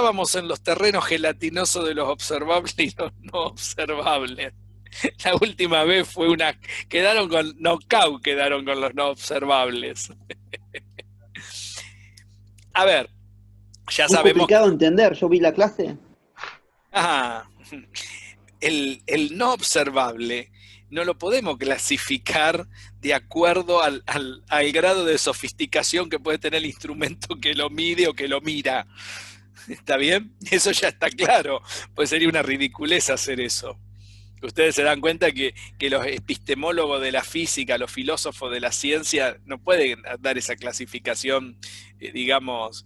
estábamos en los terrenos gelatinosos de los observables y los no observables. La última vez fue quedaron con knockout, quedaron con los no observables. A ver, ya Muy sabemos. complicado de entender, yo vi la clase. Ah, el no observable no lo podemos clasificar de acuerdo al grado de sofisticación que puede tener el instrumento que lo mide o que lo mira. ¿Está bien? Eso ya está claro. Pues sería una ridiculez hacer eso. Ustedes se dan cuenta que los epistemólogos de la física, los filósofos de la ciencia, no pueden dar esa clasificación, digamos,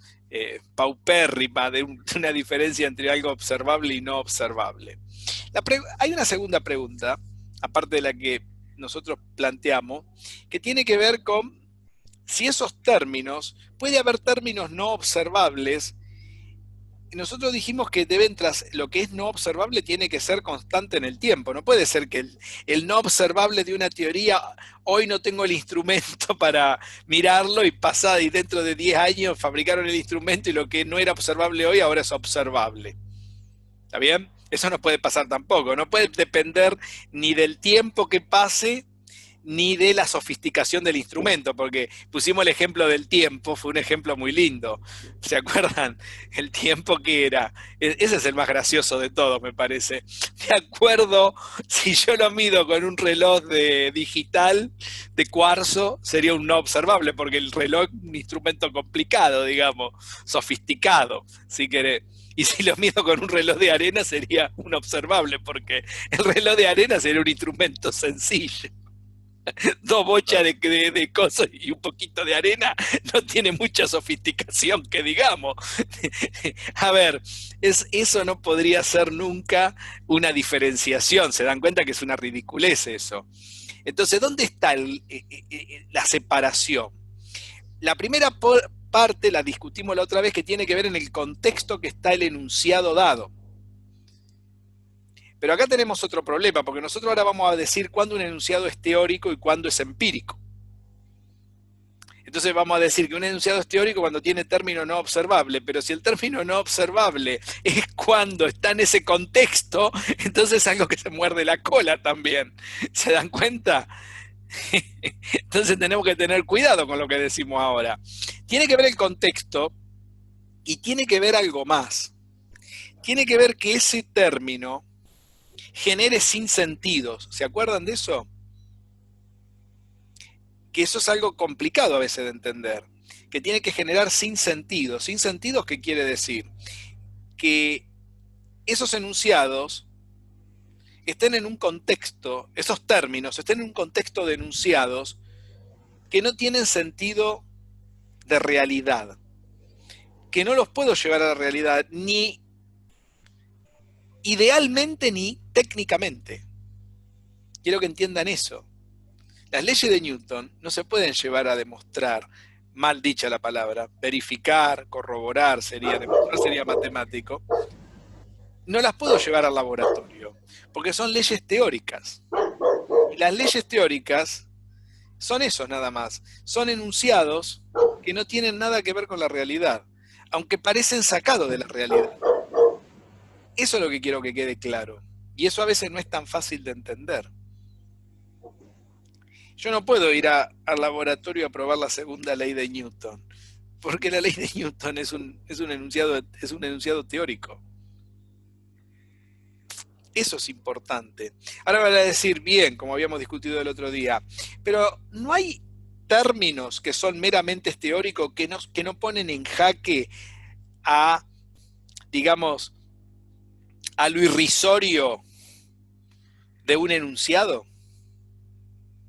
paupérrima de una diferencia entre algo observable y no observable. Hay una segunda pregunta, aparte de la que nosotros planteamos, que tiene que ver con si esos términos, puede haber términos no observables. Nosotros dijimos que lo que es no observable tiene que ser constante en el tiempo. No puede ser que el no observable de una teoría, hoy no tengo el instrumento para mirarlo y dentro de 10 años fabricaron el instrumento y lo que no era observable hoy ahora es observable. ¿Está bien? Eso no puede pasar tampoco. No puede depender ni del tiempo que pase ni de la sofisticación del instrumento, porque pusimos el ejemplo del tiempo, fue un ejemplo muy lindo. ¿Se acuerdan? El tiempo que era. Ese es el más gracioso de todos, me parece. De acuerdo, si yo lo mido con un reloj digital de cuarzo, sería un no observable, porque el reloj es un instrumento complicado, digamos, sofisticado, si querés. Y si lo mido con un reloj de arena, sería un observable, porque el reloj de arena sería un instrumento sencillo. Dos bochas de cosas y un poquito de arena, no tiene mucha sofisticación que digamos. A ver, eso no podría ser nunca una diferenciación, se dan cuenta que es una ridiculez eso. Entonces, ¿dónde está la separación? La primera parte la discutimos la otra vez, que tiene que ver en el contexto que está el enunciado dado. Pero acá tenemos otro problema, porque nosotros ahora vamos a decir cuándo un enunciado es teórico y cuándo es empírico. Entonces vamos a decir que un enunciado es teórico cuando tiene término no observable, pero si el término no observable es cuando está en ese contexto, entonces es algo que se muerde la cola también. ¿Se dan cuenta? Entonces tenemos que tener cuidado con lo que decimos ahora. Tiene que ver el contexto y tiene que ver algo más. Tiene que ver que ese término genere sinsentidos. ¿Se acuerdan de eso? Que eso es algo complicado a veces de entender. Que tiene que generar sinsentidos. ¿Sinsentidos qué quiere decir? Que esos enunciados estén en un contexto, esos términos estén en un contexto de enunciados que no tienen sentido de realidad. Que no los puedo llevar a la realidad ni idealmente ni técnicamente. Quiero que entiendan eso. Las leyes de Newton no se pueden llevar a demostrar, mal dicha la palabra, verificar, corroborar, demostrar sería matemático. No las puedo llevar al laboratorio, porque son leyes teóricas. Y las leyes teóricas son eso nada más. Son enunciados que no tienen nada que ver con la realidad, aunque parecen sacados de la realidad. Eso es lo que quiero que quede claro. Y eso a veces no es tan fácil de entender. Yo no puedo ir al laboratorio a probar la segunda ley de Newton, porque la ley de Newton es un enunciado teórico. Eso es importante. Ahora van a decir, bien, como habíamos discutido el otro día, pero no hay términos que son meramente teóricos que no ponen en jaque a, digamos, a lo irrisorio de un enunciado.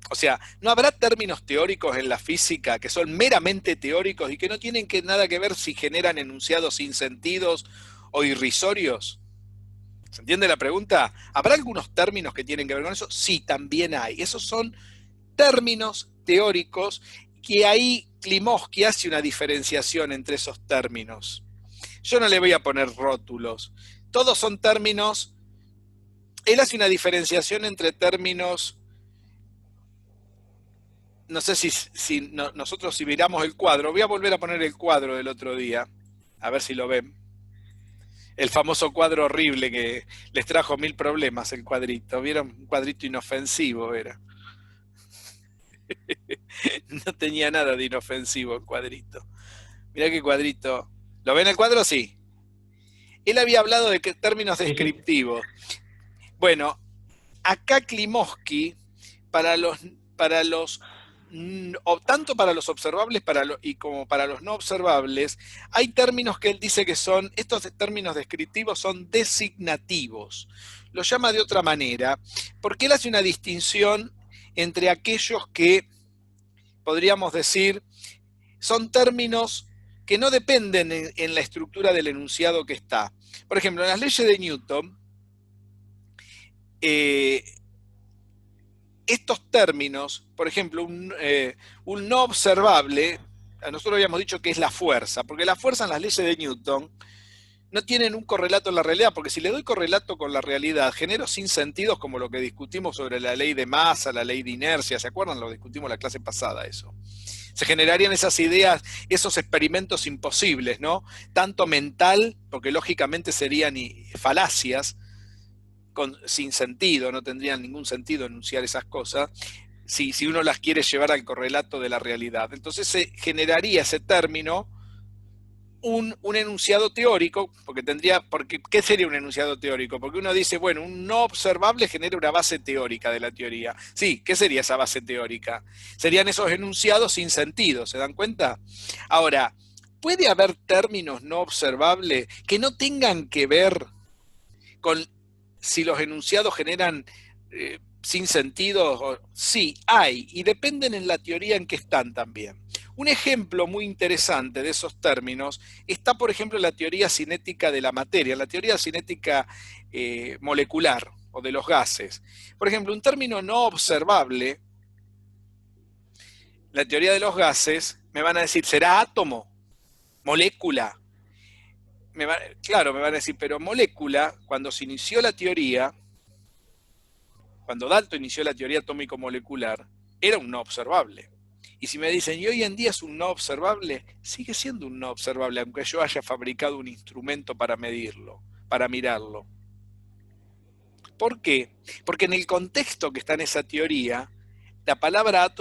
O sea, ¿no habrá términos teóricos en la física que son meramente teóricos y que no tienen nada que ver si generan enunciados sin sentidos o irrisorios? ¿Se entiende la pregunta? ¿Habrá algunos términos que tienen que ver con eso? Sí, también hay. Esos son términos teóricos que ahí Klimovsky hace una diferenciación entre esos términos. Yo no le voy a poner rótulos. Todos son términos. Él hace una diferenciación entre términos. No sé nosotros si miramos el cuadro. Voy a volver a poner el cuadro del otro día. A ver si lo ven. El famoso cuadro horrible que les trajo mil problemas, el cuadrito. ¿Vieron? Un cuadrito inofensivo era. No tenía nada de inofensivo el cuadrito. Mirá qué cuadrito. ¿Lo ven el cuadro? Sí. Él había hablado de términos Sí, sí. descriptivos. Bueno, acá Klimovsky, para los, para los o tanto para los observables y como para los no observables, hay términos que él dice que son, estos términos descriptivos son designativos. Lo llama de otra manera, porque él hace una distinción entre aquellos que, podríamos decir, son términos que no dependen en la estructura del enunciado que está. Por ejemplo, en las leyes de Newton, estos términos, por ejemplo, un no observable, nosotros habíamos dicho que es la fuerza, porque la fuerza en las leyes de Newton no tienen un correlato en la realidad, porque si le doy correlato con la realidad, genero sin sentidos como lo que discutimos sobre la ley de masa, la ley de inercia, ¿se acuerdan? Lo discutimos la clase pasada eso. Se generarían esas ideas, esos experimentos imposibles, ¿no? Tanto mental, porque lógicamente serían falacias, sin sentido, no tendrían ningún sentido enunciar esas cosas, si uno las quiere llevar al correlato de la realidad. Entonces se generaría ese término un enunciado teórico, porque ¿qué sería un enunciado teórico? Porque uno dice, bueno, un no observable genera una base teórica de la teoría. Sí, ¿qué sería esa base teórica? Serían esos enunciados sin sentido, ¿se dan cuenta? Ahora, ¿puede haber términos no observables que no tengan que ver con si los enunciados generan sin sentido? Sí, hay, y dependen en la teoría en que están también. Un ejemplo muy interesante de esos términos está, por ejemplo, en la teoría cinética de la materia, en la teoría cinética molecular o de los gases. Por ejemplo, un término no observable, la teoría de los gases, me van a decir, ¿será átomo? ¿Molécula? Claro, me van a decir, pero molécula, cuando se inició la teoría, cuando Dalton inició la teoría atómico-molecular, era un no observable. Y si me dicen, ¿y hoy en día es un no observable? Sigue siendo un no observable, aunque yo haya fabricado un instrumento para medirlo, para mirarlo. ¿Por qué? Porque en el contexto que está en esa teoría, la palabra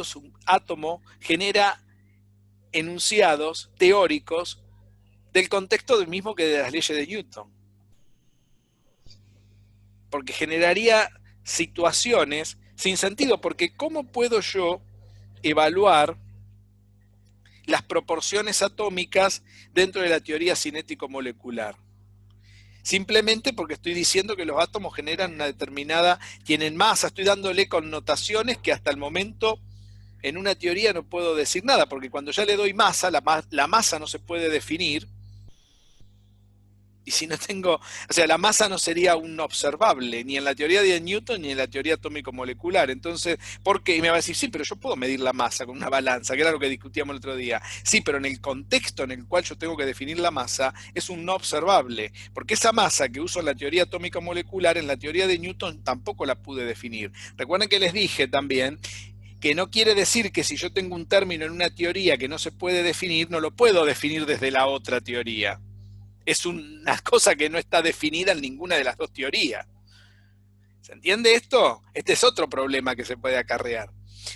átomo genera enunciados teóricos del contexto del mismo que de las leyes de Newton. Porque generaría situaciones sin sentido, porque ¿cómo puedo yo evaluar las proporciones atómicas dentro de la teoría cinético-molecular? Simplemente porque estoy diciendo que los átomos generan una determinada, tienen masa, estoy dándole connotaciones que hasta el momento en una teoría no puedo decir nada, porque cuando ya le doy masa, la masa no se puede definir. Y si no tengo, o sea, la masa no sería un observable, ni en la teoría de Newton ni en la teoría atómico-molecular. Entonces, ¿por qué? Y me va a decir, sí, pero yo puedo medir la masa con una balanza, que era lo que discutíamos el otro día. Sí, pero en el contexto en el cual yo tengo que definir la masa, es un no observable, porque esa masa que uso en la teoría atómico-molecular, en la teoría de Newton tampoco la pude definir. Recuerden que les dije también que no quiere decir que si yo tengo un término en una teoría que no se puede definir, no lo puedo definir desde la otra teoría. Es una cosa que no está definida en ninguna de las dos teorías. ¿Se entiende esto? Este es otro problema que se puede acarrear.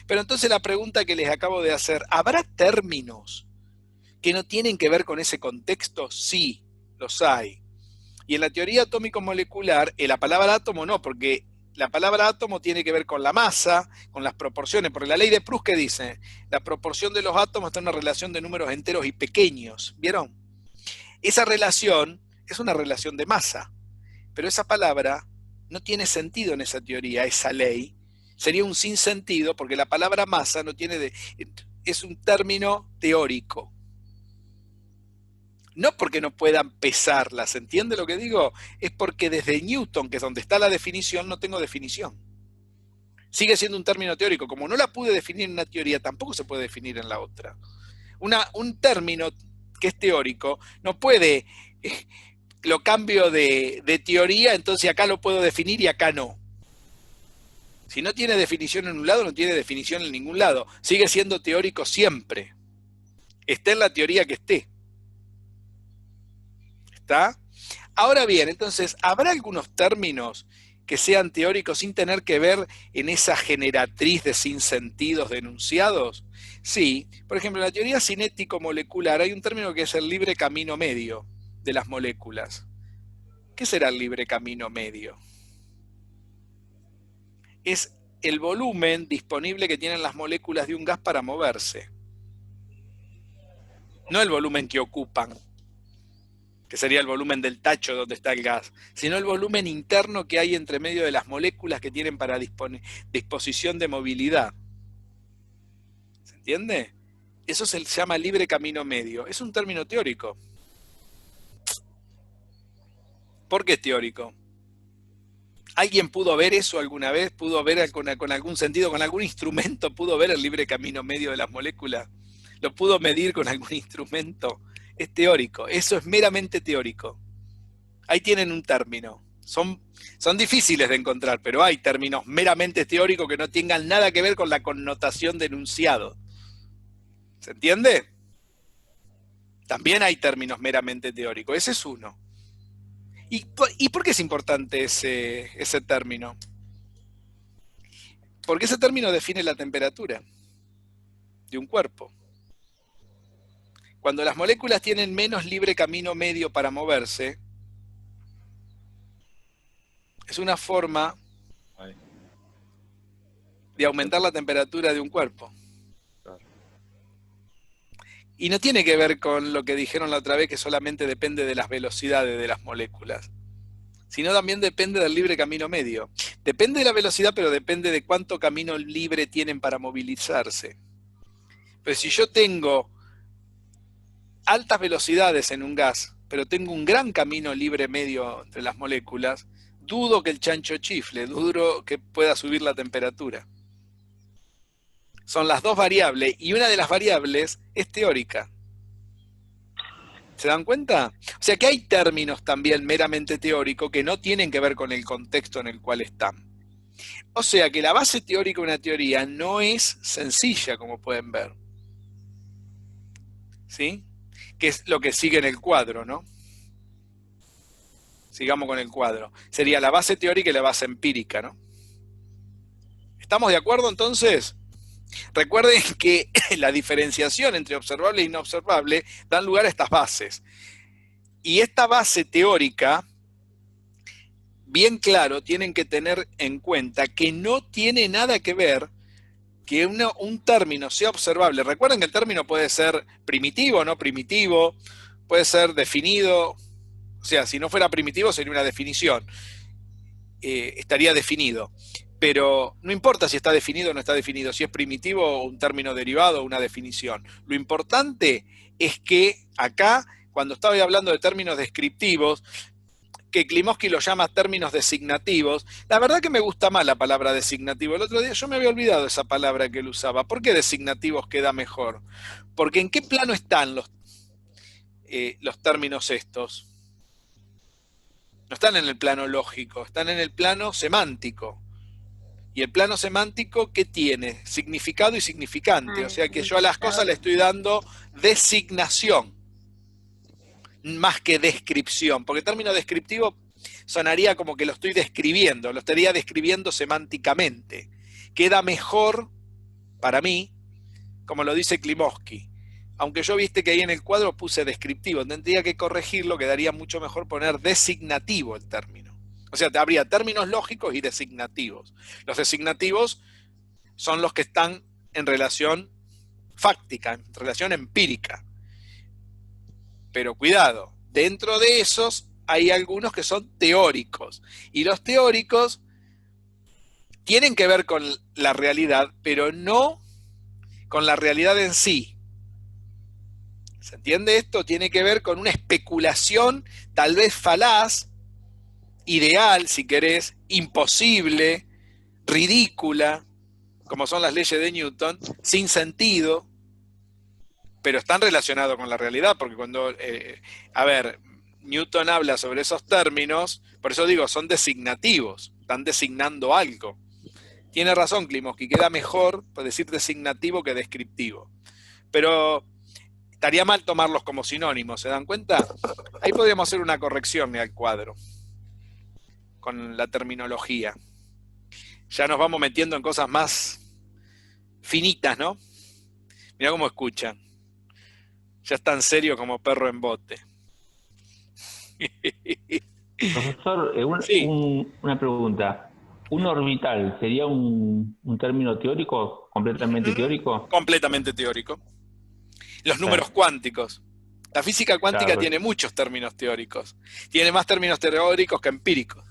Pero entonces la pregunta que les acabo de hacer, ¿habrá términos que no tienen que ver con ese contexto? Sí, los hay. Y en la teoría atómico-molecular, la palabra átomo no, porque la palabra átomo tiene que ver con la masa, con las proporciones, porque la ley de Proust, ¿qué dice? La proporción de los átomos está en una relación de números enteros y pequeños, ¿vieron? Esa relación es una relación de masa, pero esa palabra no tiene sentido en esa teoría, esa ley. Sería un sinsentido porque la palabra masa no tiene es un término teórico. No porque no puedan pesarla, ¿se entiende lo que digo? Es porque desde Newton, que es donde está la definición, no tengo definición. Sigue siendo un término teórico. Como no la pude definir en una teoría, tampoco se puede definir en la otra. Un término que es teórico no puede, lo cambio de teoría, entonces acá lo puedo definir y acá no. Si no tiene definición en un lado, no tiene definición en ningún lado. Sigue siendo teórico siempre. Esté en la teoría que esté. ¿Está? Ahora bien, entonces, ¿habrá algunos términos que sean teóricos sin tener que ver en esa generatriz de sinsentidos de enunciados? Sí, por ejemplo, en la teoría cinético-molecular hay un término que es el libre camino medio de las moléculas. ¿Qué será el libre camino medio? Es el volumen disponible que tienen las moléculas de un gas para moverse. No el volumen que ocupan, que sería el volumen del tacho donde está el gas, sino el volumen interno que hay entre medio de las moléculas que tienen para disposición de movilidad. ¿Se entiende? Eso se llama libre camino medio. Es un término teórico. ¿Por qué es teórico? ¿Alguien pudo ver eso alguna vez? ¿Pudo ver con algún sentido, con algún instrumento? ¿Pudo ver el libre camino medio de las moléculas? ¿Lo pudo medir con algún instrumento? Es teórico. Eso es meramente teórico. Ahí tienen un término. Son difíciles de encontrar, pero hay términos meramente teóricos que no tengan nada que ver con la connotación de enunciado. ¿Se entiende? También hay términos meramente teóricos. Ese es uno. ¿Y por qué es importante ese término? Porque ese término define la temperatura de un cuerpo. Cuando las moléculas tienen menos libre camino medio para moverse, es una forma de aumentar la temperatura de un cuerpo. Y no tiene que ver con lo que dijeron la otra vez, que solamente depende de las velocidades de las moléculas, sino también depende del libre camino medio. Depende de la velocidad, pero depende de cuánto camino libre tienen para movilizarse. Pero si yo tengo altas velocidades en un gas, pero tengo un gran camino libre medio entre las moléculas, dudo que el chancho chifle, dudo que pueda subir la temperatura. Son las dos variables, y una de las variables es teórica. ¿Se dan cuenta? O sea que hay términos también meramente teóricos que no tienen que ver con el contexto en el cual están. O sea que la base teórica de una teoría no es sencilla, como pueden ver. ¿Sí? Que es lo que sigue en el cuadro, ¿no? Sigamos con el cuadro. Sería la base teórica y la base empírica, ¿no? ¿Estamos de acuerdo entonces? Recuerden que la diferenciación entre observable e inobservable dan lugar a estas bases. Y esta base teórica, bien claro, tienen que tener en cuenta que no tiene nada que ver que un término sea observable. Recuerden que el término puede ser primitivo o no primitivo, puede ser definido, o sea, si no fuera primitivo sería una definición, estaría definido. Pero no importa si está definido o no está definido, si es primitivo o un término derivado o una definición. Lo importante es que acá, cuando estaba hablando de términos descriptivos, que Klimovsky lo llama términos designativos, la verdad que me gusta más la palabra designativo. El otro día yo me había olvidado esa palabra que él usaba. ¿Por qué designativos queda mejor? Porque ¿en qué plano están los términos estos? No están en el plano lógico, están en el plano semántico. Y el plano semántico, ¿qué tiene? Significado y significante. O sea que yo a las cosas le estoy dando designación, más que descripción. Porque el término descriptivo sonaría como que lo estoy describiendo, lo estaría describiendo semánticamente. Queda mejor, para mí, como lo dice Klimovsky. Aunque yo viste que ahí en el cuadro puse descriptivo, tendría que corregirlo, quedaría mucho mejor poner designativo el término. O sea, habría términos lógicos y designativos. Los designativos son los que están en relación fáctica, en relación empírica. Pero cuidado, dentro de esos hay algunos que son teóricos. Y los teóricos tienen que ver con la realidad, pero no con la realidad en sí. ¿Se entiende esto? Tiene que ver con una especulación tal vez falaz, ideal, si querés, imposible, ridícula, como son las leyes de Newton, sin sentido, pero están relacionados con la realidad, porque cuando, Newton habla sobre esos términos, por eso digo, son designativos, están designando algo. Tiene razón Klimovsky, queda mejor decir designativo que descriptivo. Pero Estaría mal tomarlos como sinónimos, ¿se dan cuenta? Ahí podríamos hacer una corrección al cuadro con la terminología. Ya nos vamos metiendo en cosas más finitas, ¿no? Mirá cómo escuchan. Ya es tan serio como perro en bote. Profesor, Sí, una pregunta. ¿Un orbital sería un término teórico, completamente teórico? completamente teórico. Los números Claro, cuánticos. La física cuántica claro, tiene muchos términos teóricos. Tiene más términos teóricos que empíricos.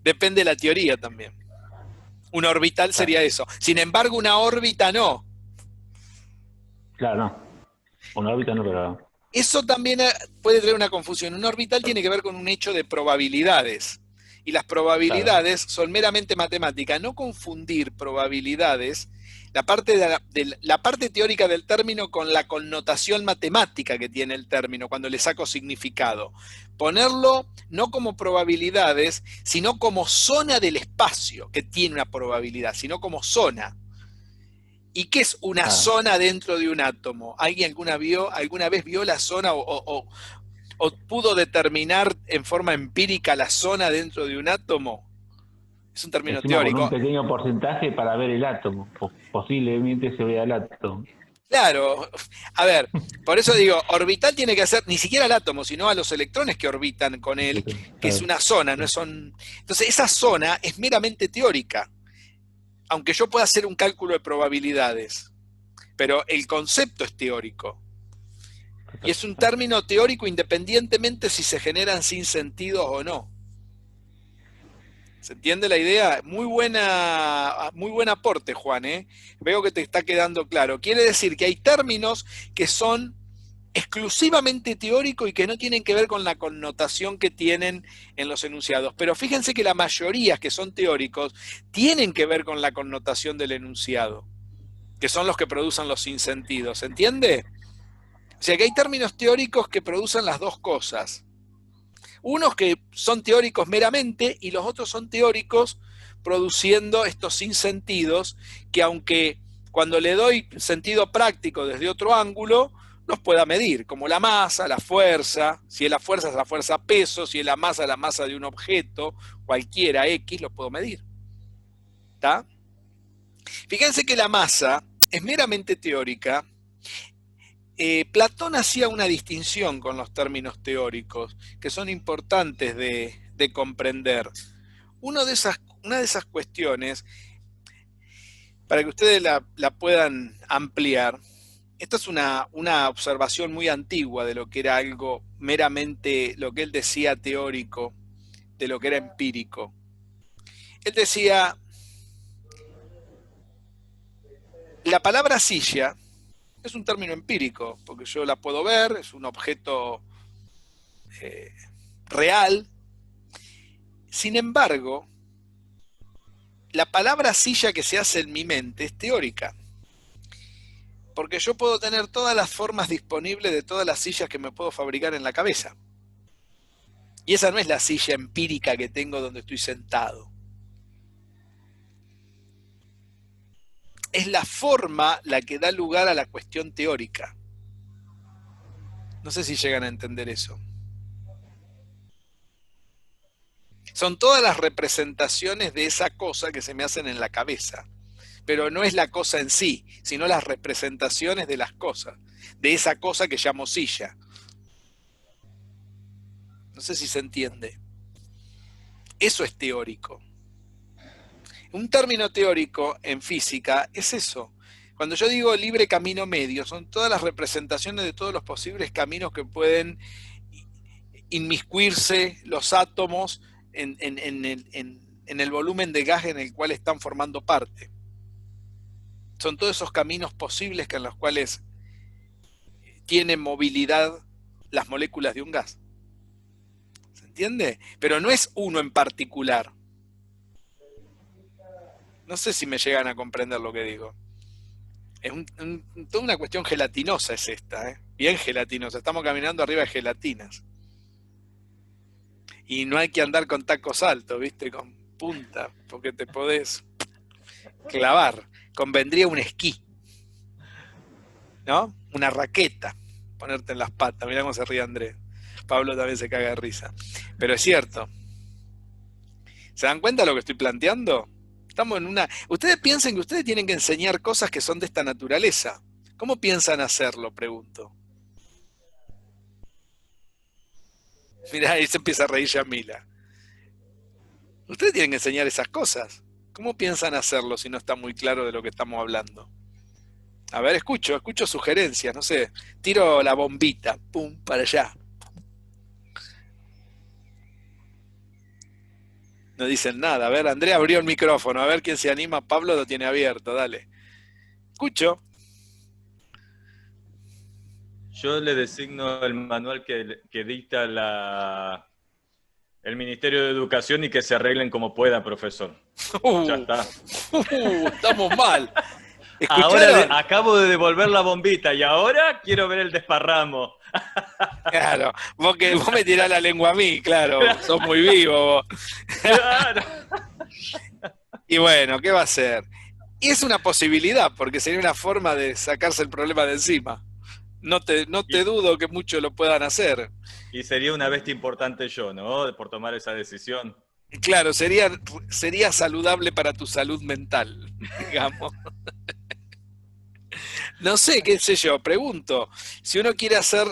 Depende de la teoría también. Un orbital claro, sería eso. Sin embargo, una órbita no. claro, no. Una órbita no, pero Eso también puede traer una confusión. Un orbital tiene que ver con un hecho de probabilidades. Y las claro. probabilidades son meramente matemáticas. No confundir probabilidades, la parte teórica del término con la connotación matemática que tiene el término cuando le saco significado. Ponerlo no como probabilidades, sino como zona del espacio que tiene una probabilidad, sino como zona. ¿Y qué es una Claro. zona dentro de un átomo? ¿Alguien alguna vez vio la zona o pudo determinar en forma empírica la zona dentro de un átomo? Es un término Encima con un teórico. pequeño porcentaje para ver el átomo. Posiblemente se vea el átomo. Claro, a ver, por eso digo, orbital tiene que ser ni siquiera al átomo, sino a los electrones que orbitan con él, que es Claro, una zona, no son. Entonces, esa zona es meramente teórica, aunque yo pueda hacer un cálculo de probabilidades, pero el concepto es teórico. Y es un claro. término teórico independientemente si se generan sin sentido o no. ¿Se entiende la idea? Muy buen aporte, Juan, ¿eh? Veo que te está quedando claro. Quiere decir que hay términos que son exclusivamente teóricos y que no tienen que ver con la connotación que tienen en los enunciados. Pero fíjense que la mayoría que son teóricos tienen que ver con la connotación del enunciado, que son los que producen los sinsentidos. ¿Se entiende? O sea que hay términos teóricos que producen las dos cosas. Unos que son teóricos meramente y los otros son teóricos produciendo estos sinsentidos que aunque cuando le doy sentido práctico desde otro ángulo, los pueda medir, como la masa, la fuerza, si es la fuerza peso, si es la masa de un objeto, cualquiera X, lo puedo medir. ¿Está? Fíjense que la masa es meramente teórica. Platón hacía una distinción con los términos teóricos que son importantes de comprender. Una de esas cuestiones, para que ustedes la puedan ampliar, esta es una observación muy antigua de lo que era algo meramente, lo que él decía teórico, de lo que era empírico. Él decía, la palabra silla es un término empírico, porque yo la puedo ver, es un objeto eh, real. Sin embargo, la palabra silla que se hace en mi mente es teórica, porque yo puedo tener todas las formas disponibles de todas las sillas que me puedo fabricar en la cabeza. Y esa no es la silla empírica que tengo donde estoy sentado. Es la forma la que da lugar a la cuestión teórica. No sé si llegan a entender eso. Son todas las representaciones de esa cosa que se me hacen en la cabeza. Pero no es la cosa en sí, sino las representaciones de las cosas, de esa cosa que llamo silla. No sé si se entiende. Eso es teórico. Un término teórico en física es eso. Cuando yo digo libre camino medio, son todas las representaciones de todos los posibles caminos que pueden inmiscuirse los átomos en el volumen de gas en el cual están formando parte. Son todos esos caminos posibles en los cuales tienen movilidad las moléculas de un gas. ¿Se entiende? Pero no es uno en particular. No sé si me llegan a comprender lo que digo. Es toda una cuestión gelatinosa es esta, ¿eh? Bien gelatinosa. Estamos caminando arriba de gelatinas. Y no hay que andar con tacos altos, ¿viste? Con punta, porque te podés clavar. Convendría un esquí, ¿no? Una raqueta. ponerte en las patas. Mirá cómo se ríe Andrés. Pablo también se caga de risa. Pero es cierto. ¿Se dan cuenta de lo que estoy planteando? Estamos en una... Ustedes piensen que ustedes tienen que enseñar cosas que son de esta naturaleza. ¿Cómo piensan hacerlo? Pregunto. Mirá, ahí se empieza a reír Yamila. Ustedes tienen que enseñar esas cosas. ¿Cómo piensan hacerlo si no está muy claro de lo que estamos hablando? A ver, escucho sugerencias, no sé. Tiro la bombita, pum, para allá. No dicen nada. A ver, Andrea abrió el micrófono. A ver quién se anima. Pablo lo tiene abierto, dale. Escucho. Yo le designo el manual que dicta el Ministerio de Educación y que se arreglen como pueda, profesor. Ya está. Estamos mal. Ahora acabo de devolver la bombita y ahora quiero ver el desparramo. Claro, vos me tirás la lengua a mí, claro, sos muy vivo vos. Claro. Y bueno, ¿qué va a ser? Y es una posibilidad, porque sería una forma de sacarse el problema de encima. No te dudo que muchos lo puedan hacer. Y sería una bestia importante yo, ¿no? Por tomar esa decisión. Claro, sería saludable para tu salud mental, digamos. No sé, qué sé yo, pregunto. Si uno quiere hacer,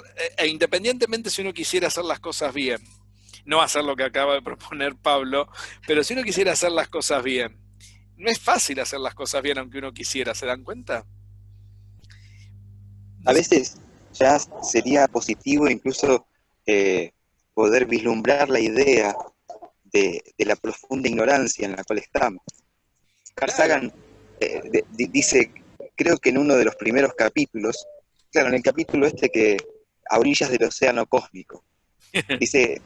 independientemente si uno quisiera hacer las cosas bien, no hacer lo que acaba de proponer Pablo, pero si uno quisiera hacer las cosas bien, no es fácil hacer las cosas bien aunque uno quisiera, ¿se dan cuenta? A veces ya sería positivo incluso poder vislumbrar la idea de la profunda ignorancia en la cual estamos. Carl Sagan dice, creo que en uno de los primeros capítulos, claro, en el capítulo que a orillas del océano cósmico, dice,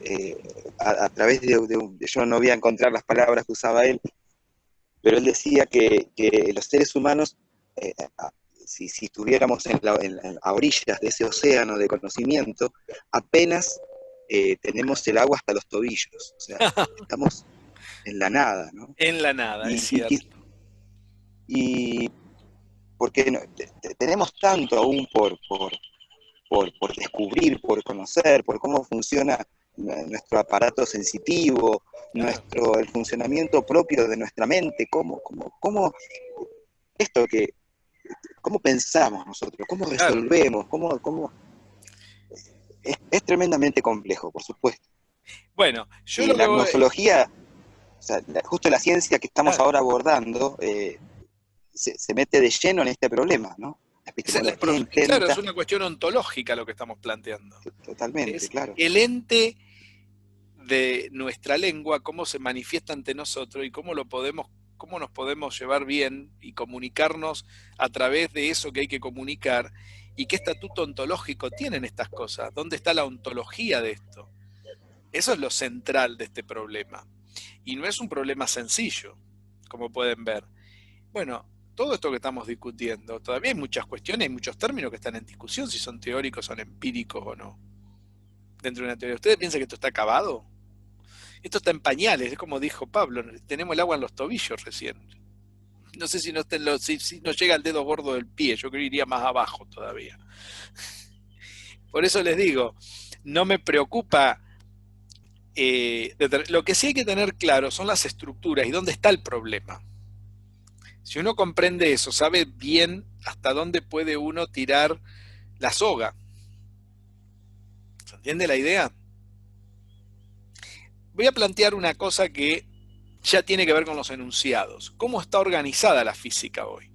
a través yo no voy a encontrar las palabras que usaba él, pero él decía que los seres humanos, si estuviéramos a orillas de ese océano de conocimiento, apenas tenemos el agua hasta los tobillos, o sea, estamos en la nada, ¿no? En la nada, es cierto. Y porque tenemos tanto aún por descubrir, por conocer, por cómo funciona nuestro aparato sensitivo, el funcionamiento propio de nuestra mente, cómo pensamos nosotros, cómo resolvemos, es tremendamente complejo, por supuesto. Bueno, y la gnosología, o sea, justo la ciencia que estamos ahora abordando, se mete de lleno en este problema, ¿no? Claro, es una cuestión ontológica lo que estamos planteando. Totalmente, claro. El ente de nuestra lengua, cómo se manifiesta ante nosotros y cómo nos podemos llevar bien y comunicarnos a través de eso que hay que comunicar, y qué estatuto ontológico tienen estas cosas, dónde está la ontología de esto. Eso es lo central de este problema. Y no es un problema sencillo, como pueden ver. Bueno, todo esto que estamos discutiendo, todavía hay muchas cuestiones, hay muchos términos que están en discusión, si son teóricos, son empíricos o no. Dentro de una teoría. ¿Ustedes piensan que esto está acabado? Esto está en pañales, es como dijo Pablo, tenemos el agua en los tobillos recién. No sé si no llega al dedo gordo del pie, yo creo que iría más abajo todavía. Por eso les digo, no me preocupa. Lo que sí hay que tener claro son las estructuras y dónde está el problema. Si uno comprende eso, sabe bien hasta dónde puede uno tirar la soga. ¿Se entiende la idea? Voy a plantear una cosa que ya tiene que ver con los enunciados. ¿Cómo está organizada la física hoy?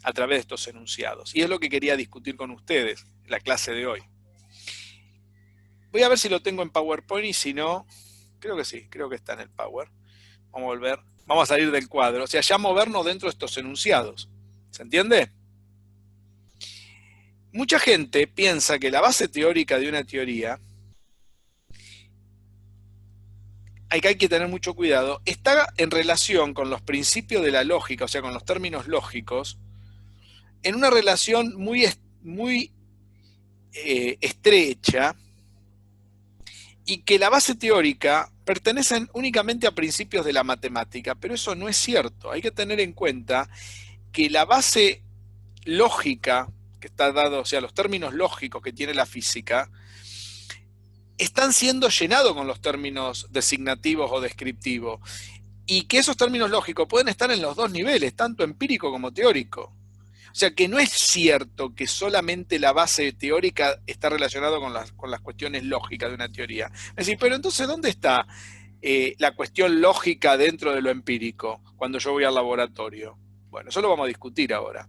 A través de estos enunciados. Y es lo que quería discutir con ustedes en la clase de hoy. Voy a ver si lo tengo en PowerPoint y si no, creo que sí, creo que está en el Power. Vamos a volver. Vamos a salir del cuadro, o sea, ya movernos dentro de estos enunciados. ¿Se entiende? Mucha gente piensa que la base teórica de una teoría, hay que tener mucho cuidado, está en relación con los principios de la lógica, o sea, con los términos lógicos, en una relación muy estrecha, y que la base teórica pertenecen únicamente a principios de la matemática, pero eso no es cierto. Hay que tener en cuenta que la base lógica que está dado, o sea, los términos lógicos que tiene la física, están siendo llenados con los términos designativos o descriptivos. Y que esos términos lógicos pueden estar en los dos niveles, tanto empírico como teórico. O sea, que no es cierto que solamente la base teórica está relacionada con las cuestiones lógicas de una teoría. Es decir, pero entonces, ¿dónde está la cuestión lógica dentro de lo empírico cuando yo voy al laboratorio? Bueno, eso lo vamos a discutir ahora.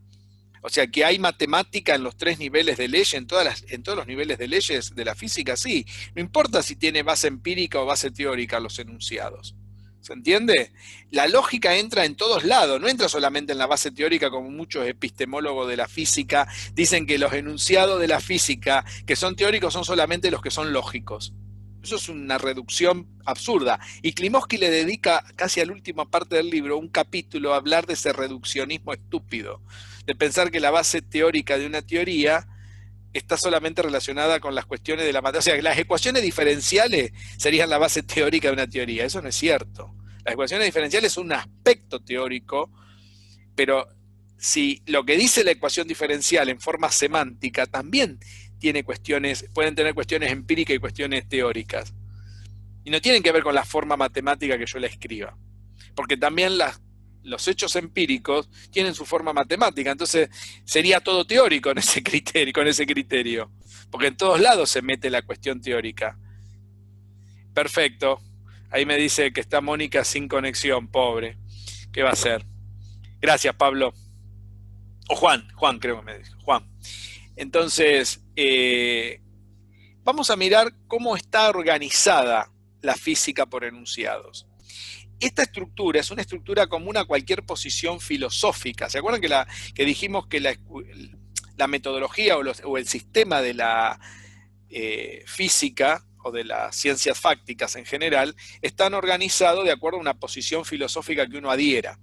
O sea, que hay matemática en los tres niveles de leyes, en todos los niveles de leyes de la física, sí. No importa si tiene base empírica o base teórica los enunciados. ¿Se entiende? La lógica entra en todos lados, no entra solamente en la base teórica, como muchos epistemólogos de la física dicen que los enunciados de la física que son teóricos son solamente los que son lógicos. Eso es una reducción absurda. Y Klimovsky le dedica casi a la última parte del libro un capítulo a hablar de ese reduccionismo estúpido, de pensar que la base teórica de una teoría está solamente relacionada con las cuestiones de la materia. O sea, que las ecuaciones diferenciales serían la base teórica de una teoría. Eso no es cierto. Las ecuaciones diferenciales son un aspecto teórico, pero si lo que dice la ecuación diferencial en forma semántica también tiene cuestiones, pueden tener cuestiones empíricas y cuestiones teóricas. Y no tienen que ver con la forma matemática que yo la escriba. Porque también los hechos empíricos tienen su forma matemática, entonces sería todo teórico en ese criterio, con ese criterio, porque en todos lados se mete la cuestión teórica. Perfecto. Ahí me dice que está Mónica sin conexión, pobre. ¿Qué va a hacer? Gracias, Pablo. O Juan creo que me dijo. Juan. Entonces, vamos a mirar cómo está organizada la física por enunciados. Esta estructura es una estructura común a cualquier posición filosófica. ¿Se acuerdan que dijimos que la metodología o el sistema de la física o de las ciencias fácticas en general están organizados de acuerdo a una posición filosófica que uno adhiera?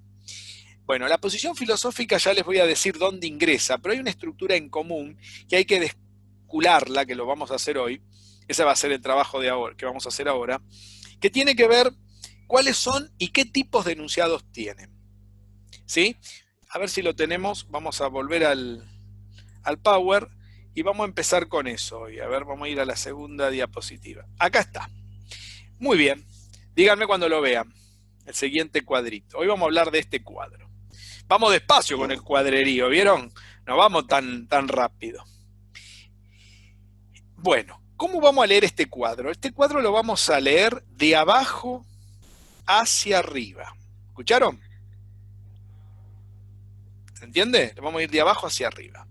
Bueno, la posición filosófica ya les voy a decir dónde ingresa, pero hay una estructura en común que hay que descularla, que lo vamos a hacer hoy. Ese va a ser el trabajo de ahora, que vamos a hacer ahora, que tiene que ver cuáles son y qué tipos de enunciados tienen. ¿Sí? A ver si lo tenemos. Vamos a volver al Power y vamos a empezar con eso hoy. A ver, vamos a ir a la segunda diapositiva. Acá está. Muy bien. Díganme cuando lo vean. El siguiente cuadrito. Hoy vamos a hablar de este cuadro. Vamos despacio con el cuadrerío, ¿vieron? No vamos tan rápido. Bueno, ¿cómo vamos a leer este cuadro? Este cuadro lo vamos a leer de abajo hacia arriba. ¿Escucharon? ¿Se entiende? Vamos a ir de abajo hacia arriba.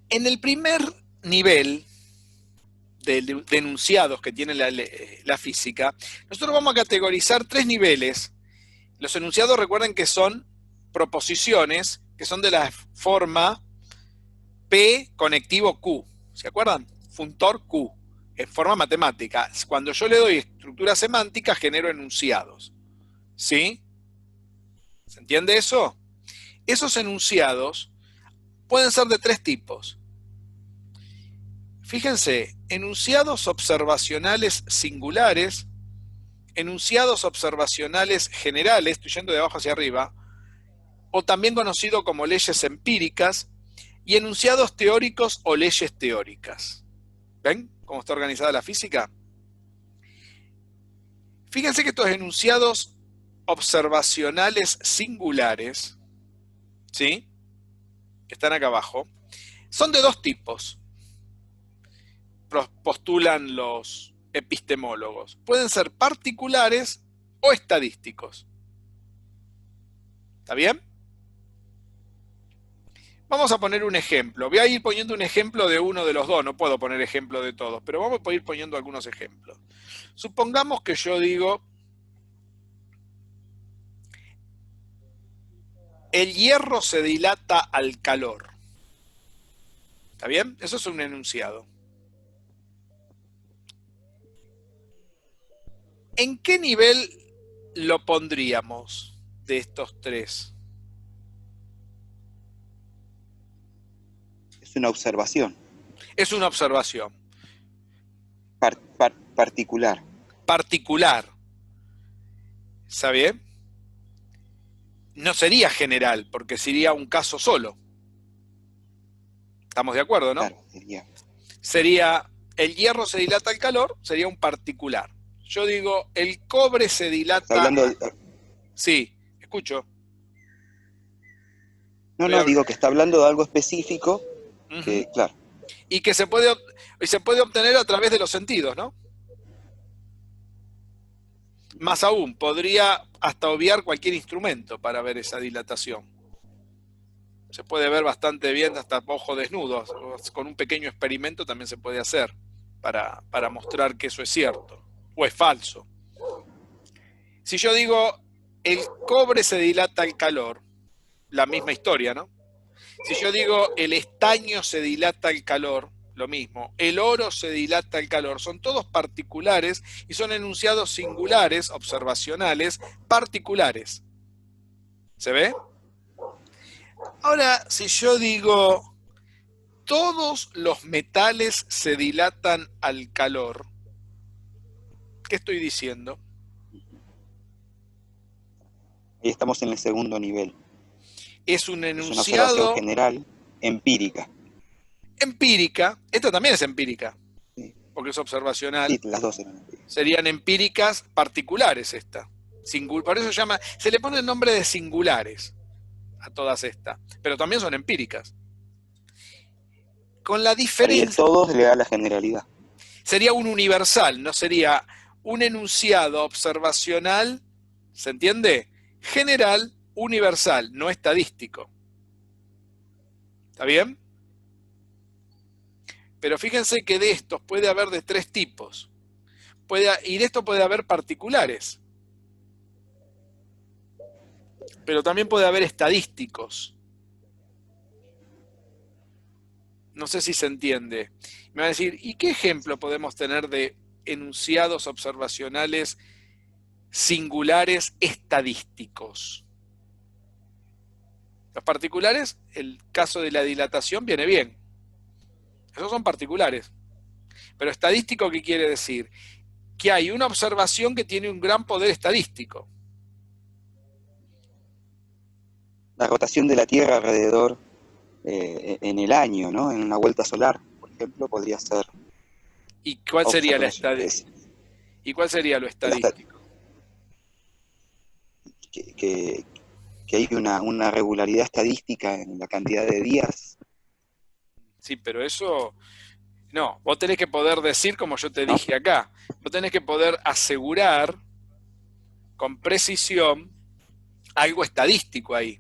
En el primer nivel de enunciados que tiene la física, nosotros vamos a categorizar tres niveles. Los enunciados, recuerden que son proposiciones que son de la forma P conectivo Q. ¿Se acuerdan? Funtor Q. En forma matemática. Cuando yo le doy estructura semántica, genero enunciados. ¿Sí? ¿Se entiende eso? Esos enunciados pueden ser de tres tipos. Fíjense, enunciados observacionales singulares, enunciados observacionales generales, estoy yendo de abajo hacia arriba, o también conocido como leyes empíricas, y enunciados teóricos o leyes teóricas. ¿Ven cómo está organizada la física? Fíjense que estos enunciados observacionales singulares, ¿sí?, que están acá abajo, son de dos tipos, postulan los epistemólogos. Pueden ser particulares o estadísticos. ¿Está bien? Vamos a poner un ejemplo. Voy a ir poniendo un ejemplo de uno de los dos. No puedo poner ejemplo de todos, pero vamos a ir poniendo algunos ejemplos. Supongamos que yo digo, el hierro se dilata al calor. ¿Está bien? Eso es un enunciado. ¿En qué nivel lo pondríamos de estos tres? Es una observación. Es una observación. Particular. Particular. ¿Está bien? No sería general, porque sería un caso solo. ¿Estamos de acuerdo, no? Claro, sería. Sería, el hierro se dilata al calor, sería un particular. Yo digo, el cobre se Está dilata... hablando. Sí, escucho. No, Estoy no, hablando. digo que está hablando de algo específico Ujú. que, claro, Y que se puede obtener a través de los sentidos, ¿no? Más aún, podría hasta obviar cualquier instrumento para ver esa dilatación. Se puede ver bastante bien hasta ojo desnudo. Con un pequeño experimento también se puede hacer para mostrar que eso es cierto o es falso. Si yo digo, el cobre se dilata al calor, la misma historia, ¿no? Si yo digo, el estaño se dilata al calor, lo mismo. El oro se dilata al calor. Son todos particulares y son enunciados singulares, observacionales, particulares. ¿Se ve? Ahora, si yo digo, todos los metales se dilatan al calor, ¿qué estoy diciendo? ahí estamos en el segundo nivel. Es un Es una observación enunciado general, empírica. empírica. Esta también es empírica, Sí, porque es observacional. sí, las dos eran empíricas. Serían empíricas particulares esta. Por eso se le pone el nombre de singulares a todas estas, pero también son empíricas. Con la Ahí el diferencia, todo le da la generalidad. sería un universal, no sería un enunciado observacional, ¿se entiende? General, universal, no estadístico. ¿Está bien? Pero fíjense que de estos puede haber de tres tipos. Y de esto puede haber particulares. Pero también puede haber estadísticos. No sé si se entiende. Me va a decir, ¿y qué ejemplo podemos tener de enunciados observacionales singulares estadísticos? Los particulares, el caso de la dilatación viene bien. Esos son particulares. Pero estadístico, ¿qué quiere decir? Que hay una observación que tiene un gran poder estadístico. La rotación de la Tierra alrededor en el año, ¿no? En una vuelta solar, por ejemplo, podría ser ¿Y cuál sería ¿Y cuál sería lo la, estadístico? que hay una regularidad estadística en la cantidad de días, Sí, pero eso... No, vos tenés que poder decir, como yo te ¿no? dije acá, vos tenés que poder asegurar con precisión algo estadístico ahí.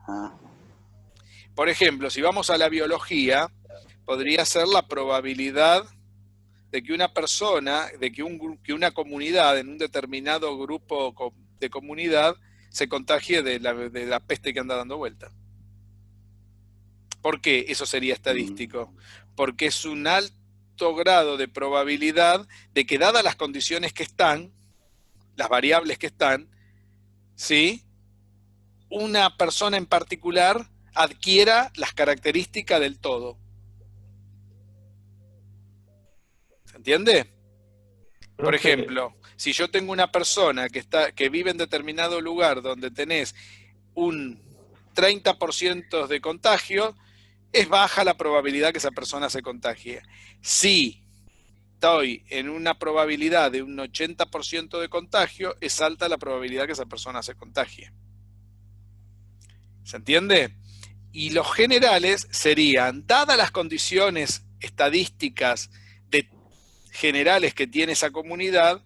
Ah, Por ejemplo, si vamos a la biología, podría ser la probabilidad de que una persona, que una comunidad, en un determinado grupo de comunidad, se contagie de la peste que anda dando vuelta. ¿Por qué eso sería estadístico? Porque es un alto grado de probabilidad de que, dadas las condiciones que están, las variables que están, ¿sí?, una persona en particular adquiera las características del todo. ¿Se entiende? Por Profe, ejemplo, si yo tengo una persona que vive en determinado lugar donde tenés un 30% de contagio, es baja la probabilidad que esa persona se contagie. Si estoy en una probabilidad de un 80% de contagio, es alta la probabilidad que esa persona se contagie. ¿Se entiende? Y los generales serían, dadas las condiciones estadísticas generales que tiene esa comunidad,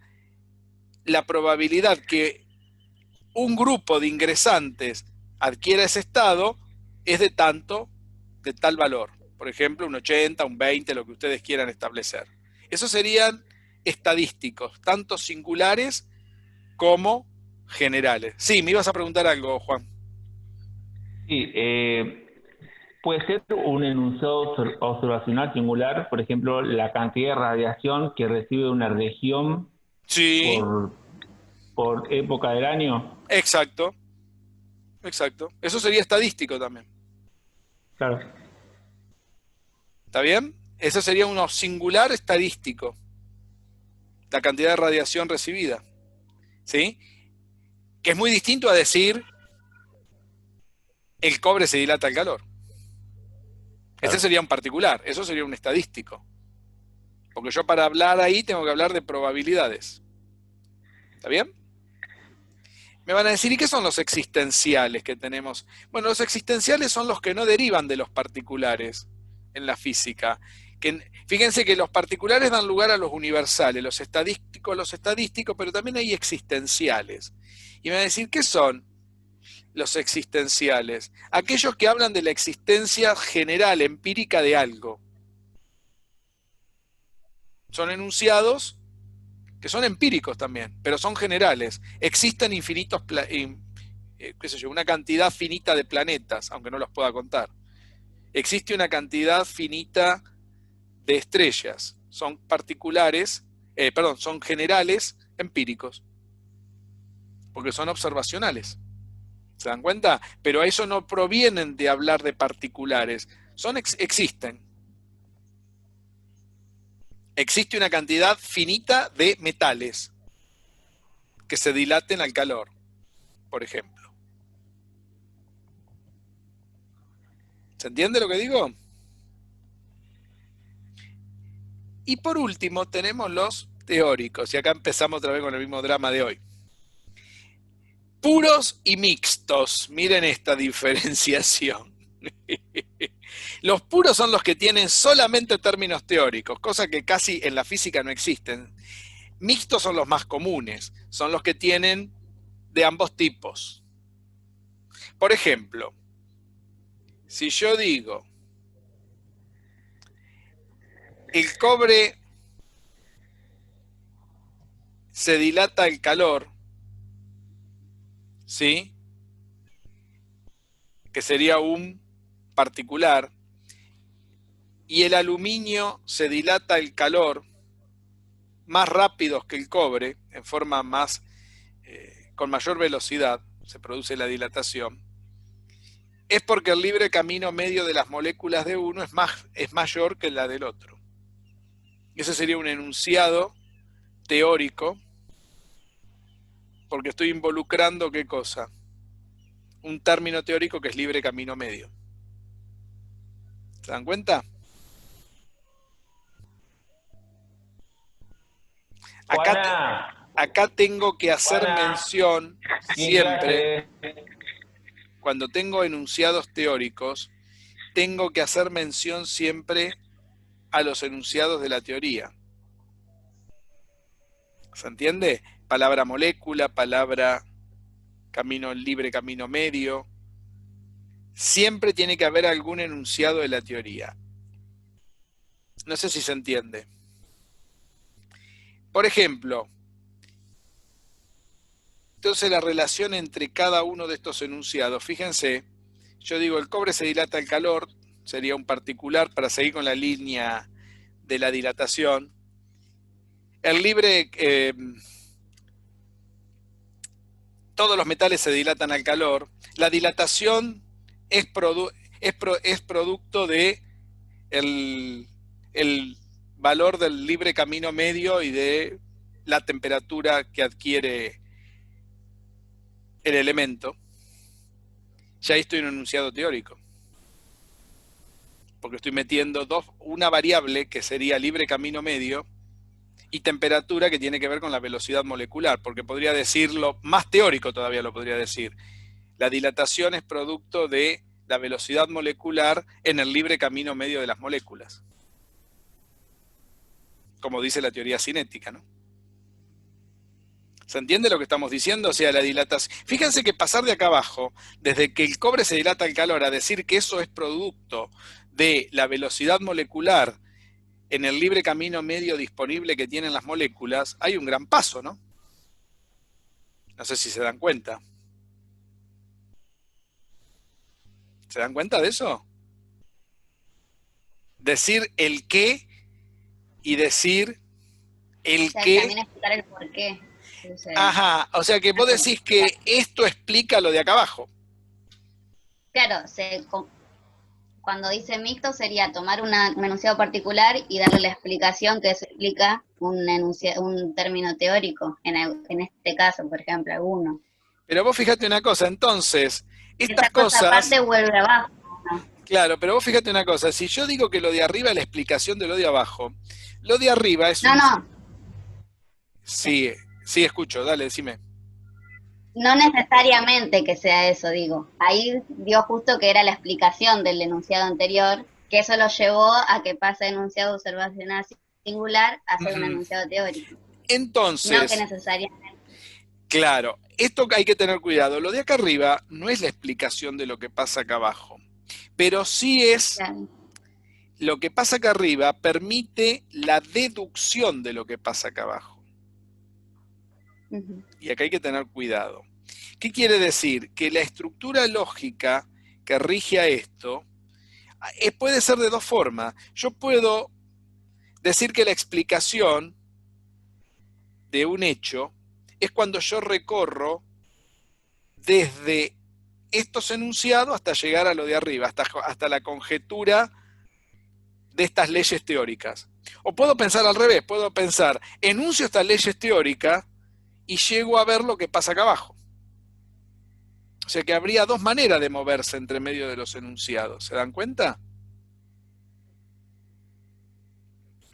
la probabilidad que un grupo de ingresantes adquiera ese estado es de tal valor. Por ejemplo, un 80, un 20, lo que ustedes quieran establecer. Esos serían estadísticos, tanto singulares como generales. Sí, me ibas a preguntar algo, Juan. sí, puede ser un enunciado observacional singular, por ejemplo, la cantidad de radiación que recibe una región Sí, por, por época del año. exacto, exacto. Eso sería estadístico también. Claro. ¿Está bien? Eso sería un singular estadístico, la cantidad de radiación recibida. ¿Sí? Que es muy distinto a decir el cobre se dilata al calor. Ese sería un particular, eso sería un estadístico. Porque yo para hablar ahí tengo que hablar de probabilidades. ¿Está bien? Me van a decir, ¿y qué son los existenciales que tenemos? Bueno, los existenciales son los que no derivan de los particulares en la física. Fíjense que los particulares dan lugar a los universales, los estadísticos, pero también hay existenciales. Y me van a decir, ¿qué son los existenciales? Aquellos que hablan de la existencia general, empírica de algo. Son enunciados que son empíricos también, pero son generales. Existen una cantidad finita de planetas, aunque no los pueda contar. Existe una cantidad finita de estrellas. Son son generales empíricos, porque son observacionales. ¿Se dan cuenta? Pero a eso no provienen de hablar de particulares. Existen. Existe una cantidad finita de metales que se dilaten al calor, por ejemplo. ¿Se entiende lo que digo? Y por último tenemos los teóricos, y acá empezamos otra vez con el mismo drama de hoy. Puros y mixtos, miren esta diferenciación. Los puros son los que tienen solamente términos teóricos, cosa que casi en la física no existen. Mixtos son los más comunes, son los que tienen de ambos tipos. Por ejemplo, si yo digo, el cobre se dilata al calor, ¿sí? Que sería un particular, y el aluminio se dilata al calor más rápido que el cobre, en forma con mayor velocidad, se produce la dilatación, es porque el libre camino medio de las moléculas de uno es mayor que la del otro. Ese sería un enunciado teórico, porque estoy involucrando, ¿qué cosa? Un término teórico que es libre camino medio. ¿Se dan cuenta? Acá tengo que hacer mención siempre, cuando tengo enunciados teóricos, tengo que hacer mención siempre a los enunciados de la teoría. ¿Se entiende? Palabra molécula, palabra libre camino medio. Siempre tiene que haber algún enunciado de la teoría. No sé si se entiende. Por ejemplo, entonces la relación entre cada uno de estos enunciados, fíjense, yo digo el cobre se dilata al calor, sería un particular para seguir con la línea de la dilatación. Todos los metales se dilatan al calor. La dilatación es producto de el valor del libre camino medio y de la temperatura que adquiere el elemento. Ya ahí estoy en un enunciado teórico, porque estoy metiendo una variable que sería libre camino medio y temperatura, que tiene que ver con la velocidad molecular, porque podría decirlo, más teórico todavía lo podría decir, la dilatación es producto de la velocidad molecular en el libre camino medio de las moléculas, como dice la teoría cinética, ¿no? ¿Se entiende lo que estamos diciendo? O sea, la dilatación. Fíjense que pasar de acá abajo, desde que el cobre se dilata al calor, a decir que eso es producto de la velocidad molecular en el libre camino medio disponible que tienen las moléculas, hay un gran paso, ¿no? No sé si se dan cuenta. ¿Se dan cuenta de eso? Decir el qué y decir el qué. También explicar el por qué. Ajá, o sea que vos decís que esto explica lo de acá abajo. Claro, cuando dice mixto sería tomar un enunciado particular y darle la explicación que eso explica un término teórico, en este caso, por ejemplo, alguno. Pero vos fíjate una cosa, entonces, estas Esa cosa cosas... aparte vuelve abajo, ¿no? Claro, pero vos fíjate una cosa, si yo digo que lo de arriba es la explicación de lo de abajo, lo de arriba es No, un... no, Sí, sí, escucho, dale, decime. no necesariamente que sea eso, digo. Ahí dio justo que era la explicación del enunciado anterior, que eso lo llevó a que pase de enunciado observacional singular a ser un Ujú. enunciado teórico. No que Entonces, necesariamente. claro, esto hay que tener cuidado. Lo de acá arriba no es la explicación de lo que pasa acá abajo, pero sí es Claro. lo que pasa acá arriba permite la deducción de lo que pasa acá abajo. Ujú. Y acá hay que tener cuidado. ¿Qué quiere decir? Que la estructura lógica que rige a esto puede ser de dos formas. Yo puedo decir que la explicación de un hecho es cuando yo recorro desde estos enunciados hasta llegar a lo de arriba, hasta la conjetura de estas leyes teóricas. O puedo pensar al revés, puedo pensar, enuncio estas leyes teóricas y llego a ver lo que pasa acá abajo. O sea que habría dos maneras de moverse entre medio de los enunciados. ¿Se dan cuenta?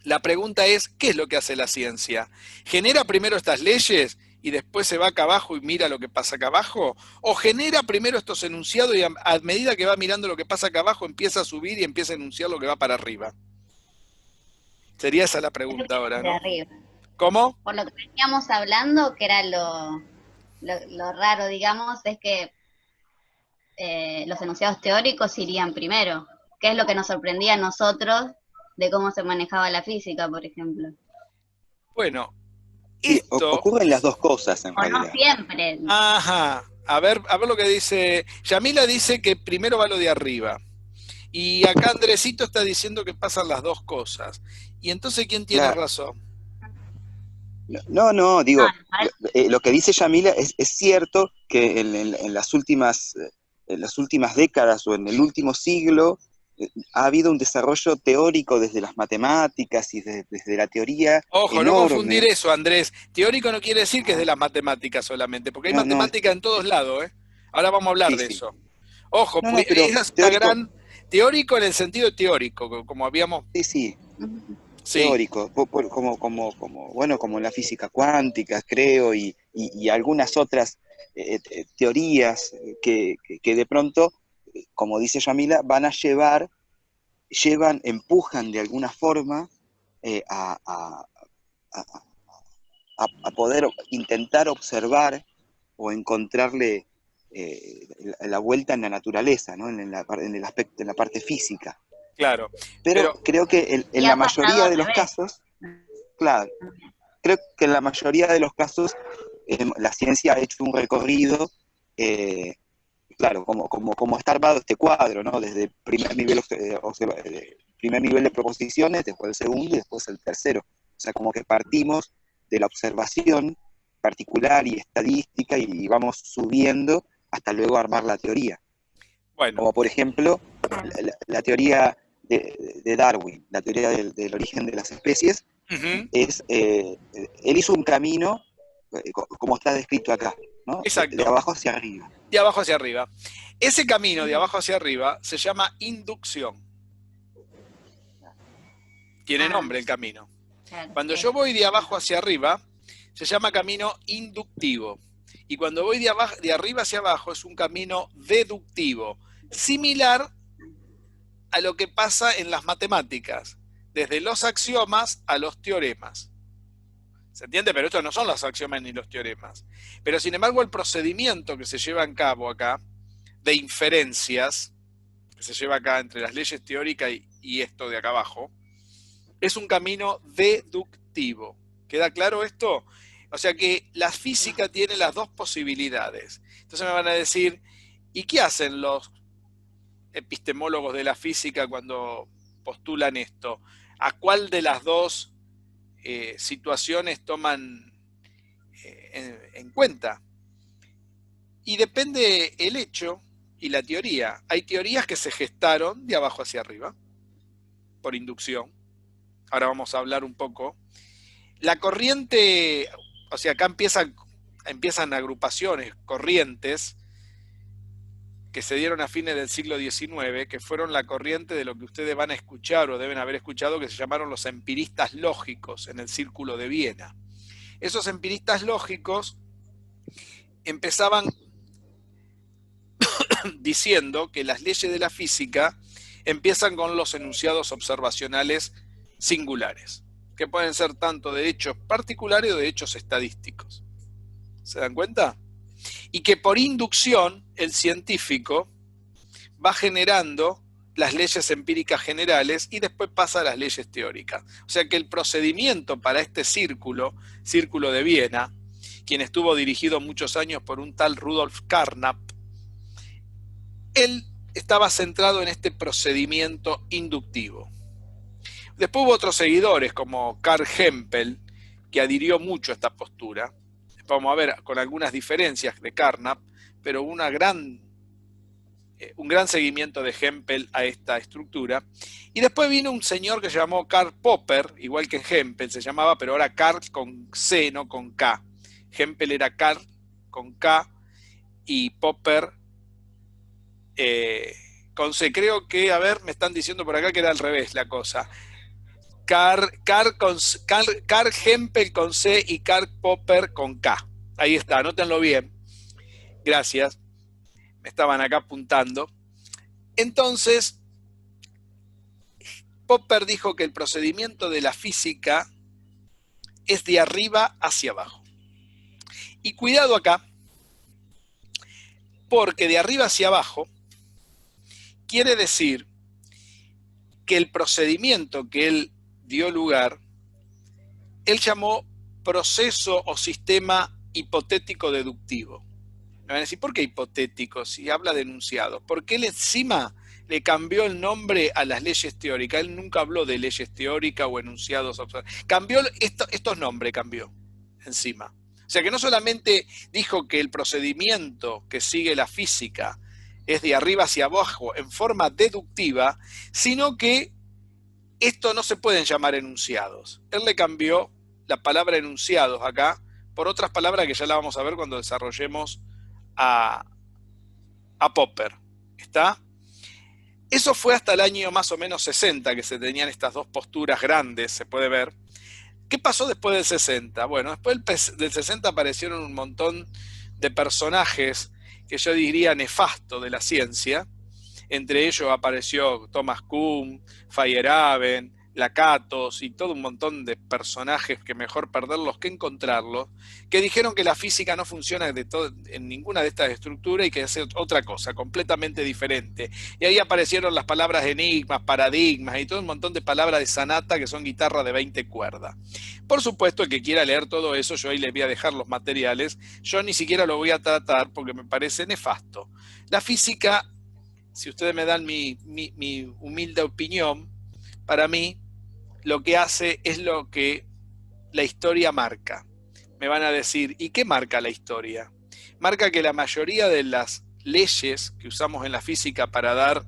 La pregunta es, ¿qué es lo que hace la ciencia? ¿Genera primero estas leyes y después se va acá abajo y mira lo que pasa acá abajo? ¿O genera primero estos enunciados y a medida que va mirando lo que pasa acá abajo empieza a subir y empieza a enunciar lo que va para arriba? Sería esa la Eso pregunta viene ahora, de ¿no? arriba. ¿Cómo? Por lo que veníamos hablando, que era lo raro, digamos, es que los enunciados teóricos irían primero, que es lo que nos sorprendía a nosotros de cómo se manejaba la física, por ejemplo. Bueno, Sí, esto... ocurren las dos cosas en O no realidad. siempre. Ajá. A ver lo que dice... Yamila dice que primero va lo de arriba. Y acá Andresito está diciendo que pasan las dos cosas. Y entonces, ¿quién tiene Claro. razón? No, No, digo, lo que dice Yamila es cierto que en las últimas décadas o en el último siglo ha habido un desarrollo teórico desde las matemáticas y desde la teoría Ojo, no confundir enorme. eso, Andrés. Teórico no quiere decir que es de las matemáticas solamente, porque hay No, no, matemática en todos lados, ¿eh? Ahora vamos a hablar sí, de sí. eso. Ojo, No, pero esa es una teórico, gran... Teórico en el sentido teórico, como habíamos... sí, sí, Sí, teórico, bueno, como la física cuántica, creo, y algunas otras teorías que de pronto, como dice Yamila, empujan de alguna forma eh, a, a- a- a poder intentar observar o encontrarle la vuelta en la naturaleza, ¿no? En el aspecto, en la parte física. claro. Pero Pero, creo que y en la ha pasado mayoría al de los revés. casos, claro, creo que en la mayoría de los casos la ciencia ha hecho un recorrido, eh, claro, como está armado este cuadro, ¿no? Desde el primer nivel de proposiciones, después el segundo y después el tercero. O sea, como que partimos de la observación particular y estadística y vamos subiendo hasta luego armar la teoría. bueno, Como por ejemplo, la teoría de Darwin, la teoría del origen de las especies, ujú, él hizo un camino, como está descrito acá, ¿no? De exacto, abajo hacia arriba. de abajo hacia arriba. Ese camino de abajo hacia arriba se llama inducción. Tiene Ah, nombre el camino. claro, Cuando sí. yo voy de abajo hacia arriba, se llama camino inductivo. Y cuando voy de arriba hacia abajo es un camino deductivo, similar a lo que pasa en las matemáticas, desde los axiomas a los teoremas. ¿Se entiende? Pero estos no son los axiomas ni los teoremas. Pero sin embargo el procedimiento que se lleva a cabo acá, de inferencias, que se lleva acá entre las leyes teóricas y esto de acá abajo, es un camino deductivo. ¿Queda claro esto? O sea que la física tiene las dos posibilidades. Entonces me van a decir, ¿y qué hacen los epistemólogos de la física cuando postulan esto? ¿A cuál de las dos situaciones toman en cuenta? Y depende el hecho y la teoría. Hay teorías que se gestaron de abajo hacia arriba, por inducción. Ahora vamos a hablar un poco. La corriente, o sea, acá empiezan agrupaciones, corrientes, que se dieron a fines del siglo XIX, que fueron la corriente de lo que ustedes van a escuchar o deben haber escuchado, que se llamaron los empiristas lógicos en el Círculo de Viena. Esos empiristas lógicos empezaban diciendo que las leyes de la física empiezan con los enunciados observacionales singulares, que pueden ser tanto de hechos particulares o de hechos estadísticos. ¿Se dan cuenta? Y que por inducción el científico va generando las leyes empíricas generales y después pasa a las leyes teóricas. O sea que el procedimiento para este círculo de Viena, quien estuvo dirigido muchos años por un tal Rudolf Carnap, él estaba centrado en este procedimiento inductivo. Después hubo otros seguidores como Carl Hempel, que adhirió mucho a esta postura. Vamos a ver con algunas diferencias de Carnap, pero un gran seguimiento de Hempel a esta estructura. Y después vino un señor que se llamó Karl Popper, igual que Hempel se llamaba, pero ahora Karl con C, no con K. Hempel era Karl con K y Popper con C. Creo que, a ver, me están diciendo por acá que era al revés la cosa. Karl Hempel con C y Karl Popper con K. Ahí está, anótenlo bien. Gracias. Me estaban acá apuntando. Entonces, Popper dijo que el procedimiento de la física es de arriba hacia abajo. Y cuidado acá, porque de arriba hacia abajo quiere decir que el procedimiento que él dio lugar, él llamó proceso o sistema hipotético deductivo. Me van a decir, ¿por qué hipotético? Si habla de enunciados. Porque él encima le cambió el nombre a las leyes teóricas. Él nunca habló de leyes teóricas o enunciados. Cambió estos nombres, cambió encima. O sea que no solamente dijo que el procedimiento que sigue la física es de arriba hacia abajo en forma deductiva, sino que esto no se pueden llamar enunciados. Él le cambió la palabra enunciados acá por otras palabras que ya la vamos a ver cuando desarrollemos a Popper. ¿Está? Eso fue hasta el año más o menos 60 que se tenían estas dos posturas grandes, se puede ver. ¿Qué pasó después del 60? Bueno, después del 60 aparecieron un montón de personajes que yo diría nefasto de la ciencia. Entre ellos apareció Thomas Kuhn, Feyerabend, Lakatos y todo un montón de personajes que mejor perderlos que encontrarlos, que dijeron que la física no funciona en ninguna de estas estructuras y que hace otra cosa, completamente diferente. Y ahí aparecieron las palabras enigmas, paradigmas y todo un montón de palabras de sanata que son guitarras de 20 cuerdas. Por supuesto, el que quiera leer todo eso, yo ahí les voy a dejar los materiales, yo ni siquiera lo voy a tratar porque me parece nefasto. La física, si ustedes me dan mi humilde opinión, para mí lo que hace es lo que la historia marca. Me van a decir, ¿y qué marca la historia? Marca que la mayoría de las leyes que usamos en la física para dar,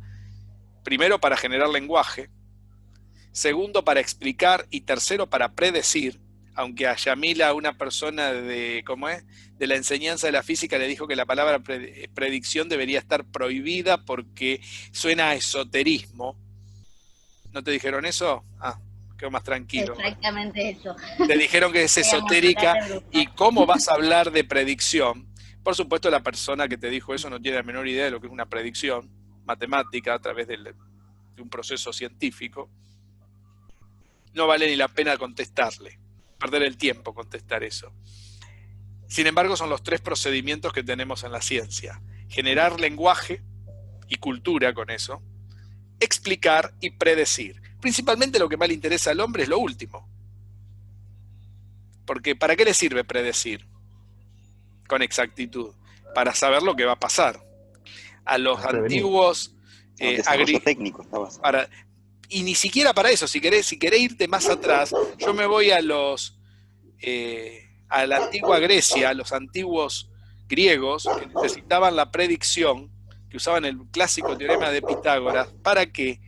primero para generar lenguaje, segundo para explicar y tercero para predecir, aunque a Yamila, una persona de la enseñanza de la física, le dijo que la palabra predicción debería estar prohibida porque suena a esoterismo. ¿No te dijeron eso? Ah, quedo más tranquilo. Exactamente eso. Te dijeron que es esotérica y cómo vas a hablar de predicción. Por supuesto, la persona que te dijo eso no tiene la menor idea de lo que es una predicción matemática a través de un proceso científico. No vale ni la pena contestarle, perder el tiempo contestar eso. Sin embargo, son los tres procedimientos que tenemos en la ciencia. Generar lenguaje y cultura con eso, explicar y predecir. Principalmente lo que más le interesa al hombre es lo último. Porque ¿para qué le sirve predecir con exactitud? Para saber lo que va a pasar. A los antiguos técnicos, y ni siquiera para eso. Si querés irte más atrás, yo me voy a la antigua Grecia, a los antiguos griegos que necesitaban la predicción, que usaban el clásico teorema de Pitágoras. ¿Para qué?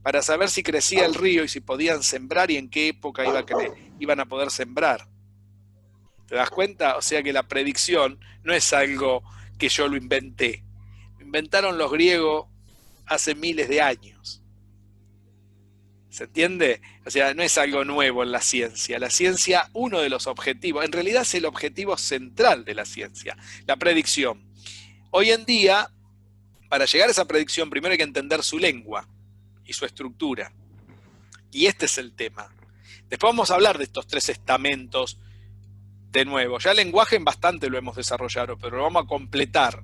Para saber si crecía el río y si podían sembrar y en qué época iban a poder sembrar. ¿Te das cuenta? O sea que la predicción no es algo que yo lo inventé. inventaron los griegos hace miles de años. ¿Se entiende? O sea, no es algo nuevo en la ciencia. La ciencia, uno de los objetivos, en realidad es el objetivo central de la ciencia, la predicción. Hoy en día, para llegar a esa predicción, primero hay que entender su lengua y su estructura. Y este es el tema. Después vamos a hablar de estos 3 estamentos de nuevo. Ya el lenguaje en bastante lo hemos desarrollado, pero lo vamos a completar.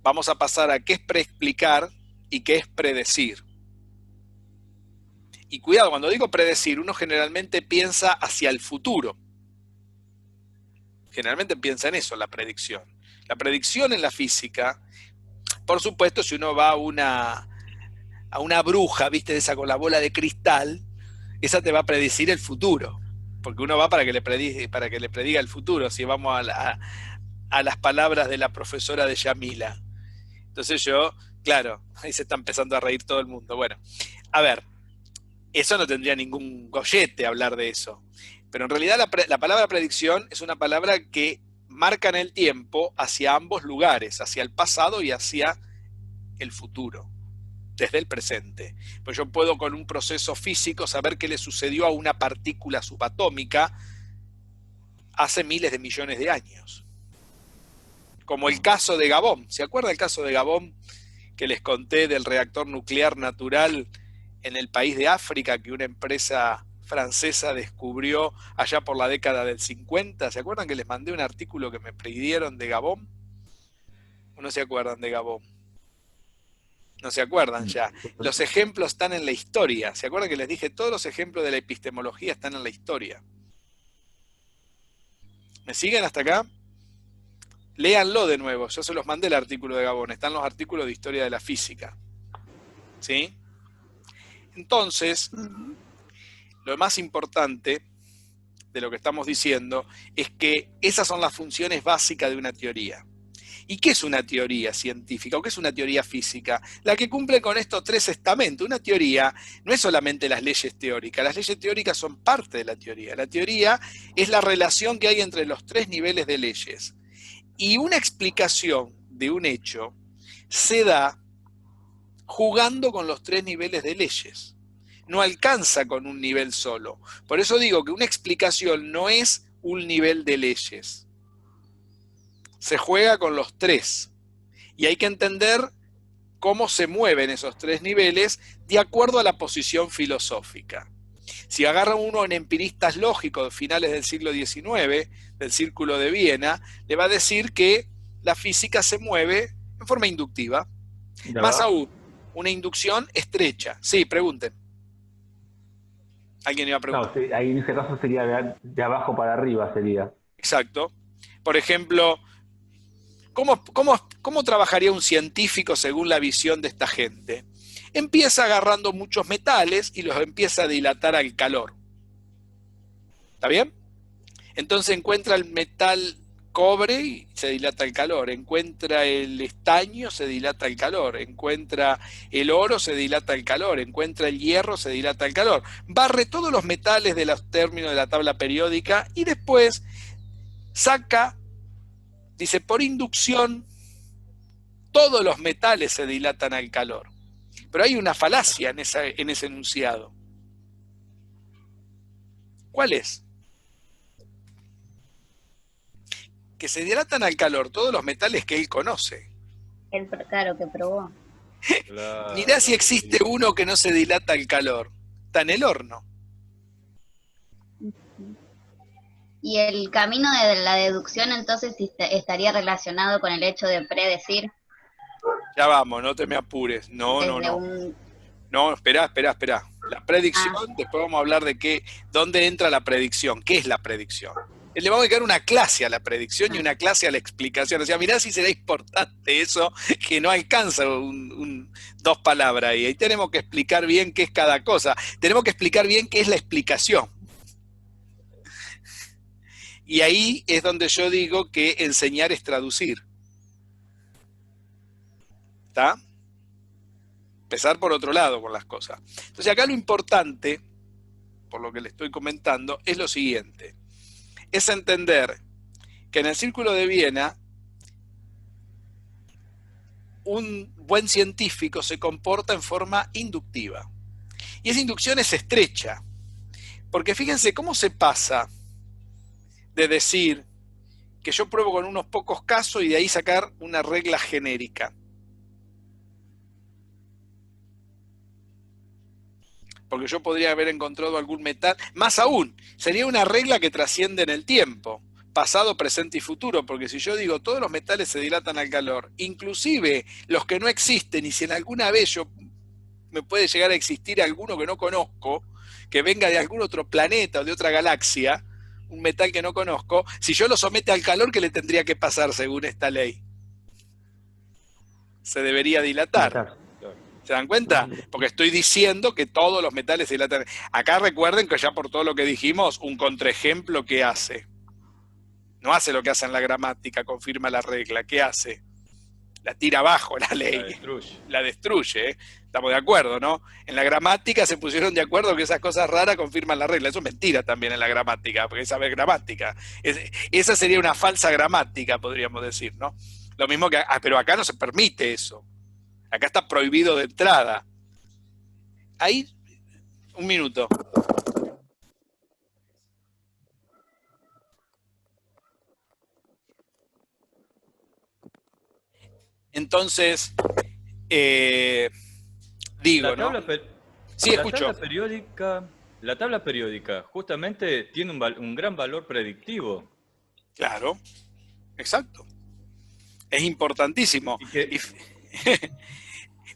Vamos a pasar a qué es preexplicar y qué es predecir. Y cuidado, cuando digo predecir, uno generalmente piensa hacia el futuro. Generalmente piensa en eso, la predicción. La predicción en la física, por supuesto, si uno va a una bruja, ¿viste? Esa con la bola de cristal, esa te va a predecir el futuro. Porque uno va para que le prediga el futuro, si vamos a las palabras de la profesora de Yamila. Entonces claro, ahí se está empezando a reír todo el mundo. Bueno, a ver, eso no tendría ningún gollete hablar de eso. Pero en realidad la palabra predicción es una palabra que marca en el tiempo hacia ambos lugares, hacia el pasado y hacia el futuro, desde el presente. Pues yo puedo con un proceso físico saber qué le sucedió a una partícula subatómica hace miles de millones de años. Como el caso de Gabón. ¿Se acuerda el caso de Gabón que les conté del reactor nuclear natural en el país de África que una empresa francesa descubrió allá por la década del 50? ¿Se acuerdan que les mandé un artículo que me pidieron de Gabón? ¿O no se acuerdan de Gabón? No se acuerdan ya. Los ejemplos están en la historia. ¿Se acuerdan que les dije? Todos los ejemplos de la epistemología están en la historia. ¿Me siguen hasta acá? Léanlo de nuevo. Yo se los mandé el artículo de Gabón. Están los artículos de historia de la física. ¿Sí? Entonces, lo más importante de lo que estamos diciendo es que esas son las funciones básicas de una teoría. ¿Y qué es una teoría científica o qué es una teoría física? La que cumple con estos 3 estamentos. Una teoría no es solamente las leyes teóricas. Las leyes teóricas son parte de la teoría. La teoría es la relación que hay entre los 3 niveles de leyes. Y una explicación de un hecho se da jugando con los 3 niveles de leyes. No alcanza con un nivel solo. Por eso digo que una explicación no es un nivel de leyes. Se juega con los 3. Y hay que entender cómo se mueven esos 3 niveles de acuerdo a la posición filosófica. Si agarran uno en empiristas lógicos de finales del siglo XIX, del Círculo de Viena, le va a decir que la física se mueve en forma inductiva. Más aún, una inducción estrecha. Sí, pregunten. ¿Alguien iba a preguntar? No, sí, ahí en ese caso sería de abajo para arriba, sería. Exacto. Por ejemplo, ¿cómo trabajaría un científico según la visión de esta gente? Empieza agarrando muchos metales y los empieza a dilatar al calor. ¿Está bien? Entonces encuentra el metal cobre y se dilata al calor. Encuentra el estaño, se dilata al calor. Encuentra el oro, se dilata al calor. Encuentra el hierro, se dilata al calor. Barre todos los metales de los términos de la tabla periódica y después saca, dice, por inducción, todos los metales se dilatan al calor. Pero hay una falacia en ese enunciado. ¿Cuál es? Que se dilatan al calor todos los metales que él conoce. Claro, que probó. Claro. Mirá si existe uno que no se dilata al calor. Está en el horno. Y el camino de la deducción entonces estaría relacionado con el hecho de predecir. Ya vamos, no te me apures. No. No, esperá. La predicción, después vamos a hablar de dónde entra la predicción. ¿Qué es la predicción? Le vamos a dedicar una clase a la predicción y una clase a la explicación. O sea, mirá si será importante eso, que no alcanza 2 palabras ahí. Ahí tenemos que explicar bien qué es cada cosa. Tenemos que explicar bien qué es la explicación. Y ahí es donde yo digo que enseñar es traducir. ¿Está? Empezar por otro lado con las cosas. Entonces acá lo importante, por lo que le estoy comentando, es lo siguiente. Es entender que en el Círculo de Viena un buen científico se comporta en forma inductiva. Y esa inducción es estrecha, porque fíjense cómo se pasa de decir que yo pruebo con unos pocos casos y de ahí sacar una regla genérica. Porque yo podría haber encontrado algún metal, más aún, sería una regla que trasciende en el tiempo, pasado, presente y futuro, porque si yo digo todos los metales se dilatan al calor, inclusive los que no existen, y si en alguna vez me puede llegar a existir alguno que no conozco, que venga de algún otro planeta o de otra galaxia, un metal que no conozco, si yo lo somete al calor, ¿qué le tendría que pasar según esta ley? Se debería dilatar. ¿Se dan cuenta? Porque estoy diciendo que todos los metales se dilatan. Acá recuerden que ya por todo lo que dijimos, un contraejemplo, ¿qué hace? No hace lo que hace en la gramática, confirma la regla. ¿Qué hace? La tira abajo la ley. La destruye. ¿Eh? Estamos de acuerdo, ¿no? En la gramática se pusieron de acuerdo que esas cosas raras confirman la regla. Eso es mentira también en la gramática, porque es saber gramática. Esa sería una falsa gramática, podríamos decir, ¿no? Lo mismo que... pero acá no se permite eso. Acá está prohibido de entrada. Ahí, un minuto. Entonces, digo, ¿no? Sí, escucho. La tabla periódica justamente tiene un gran valor predictivo. Claro, exacto. Es importantísimo.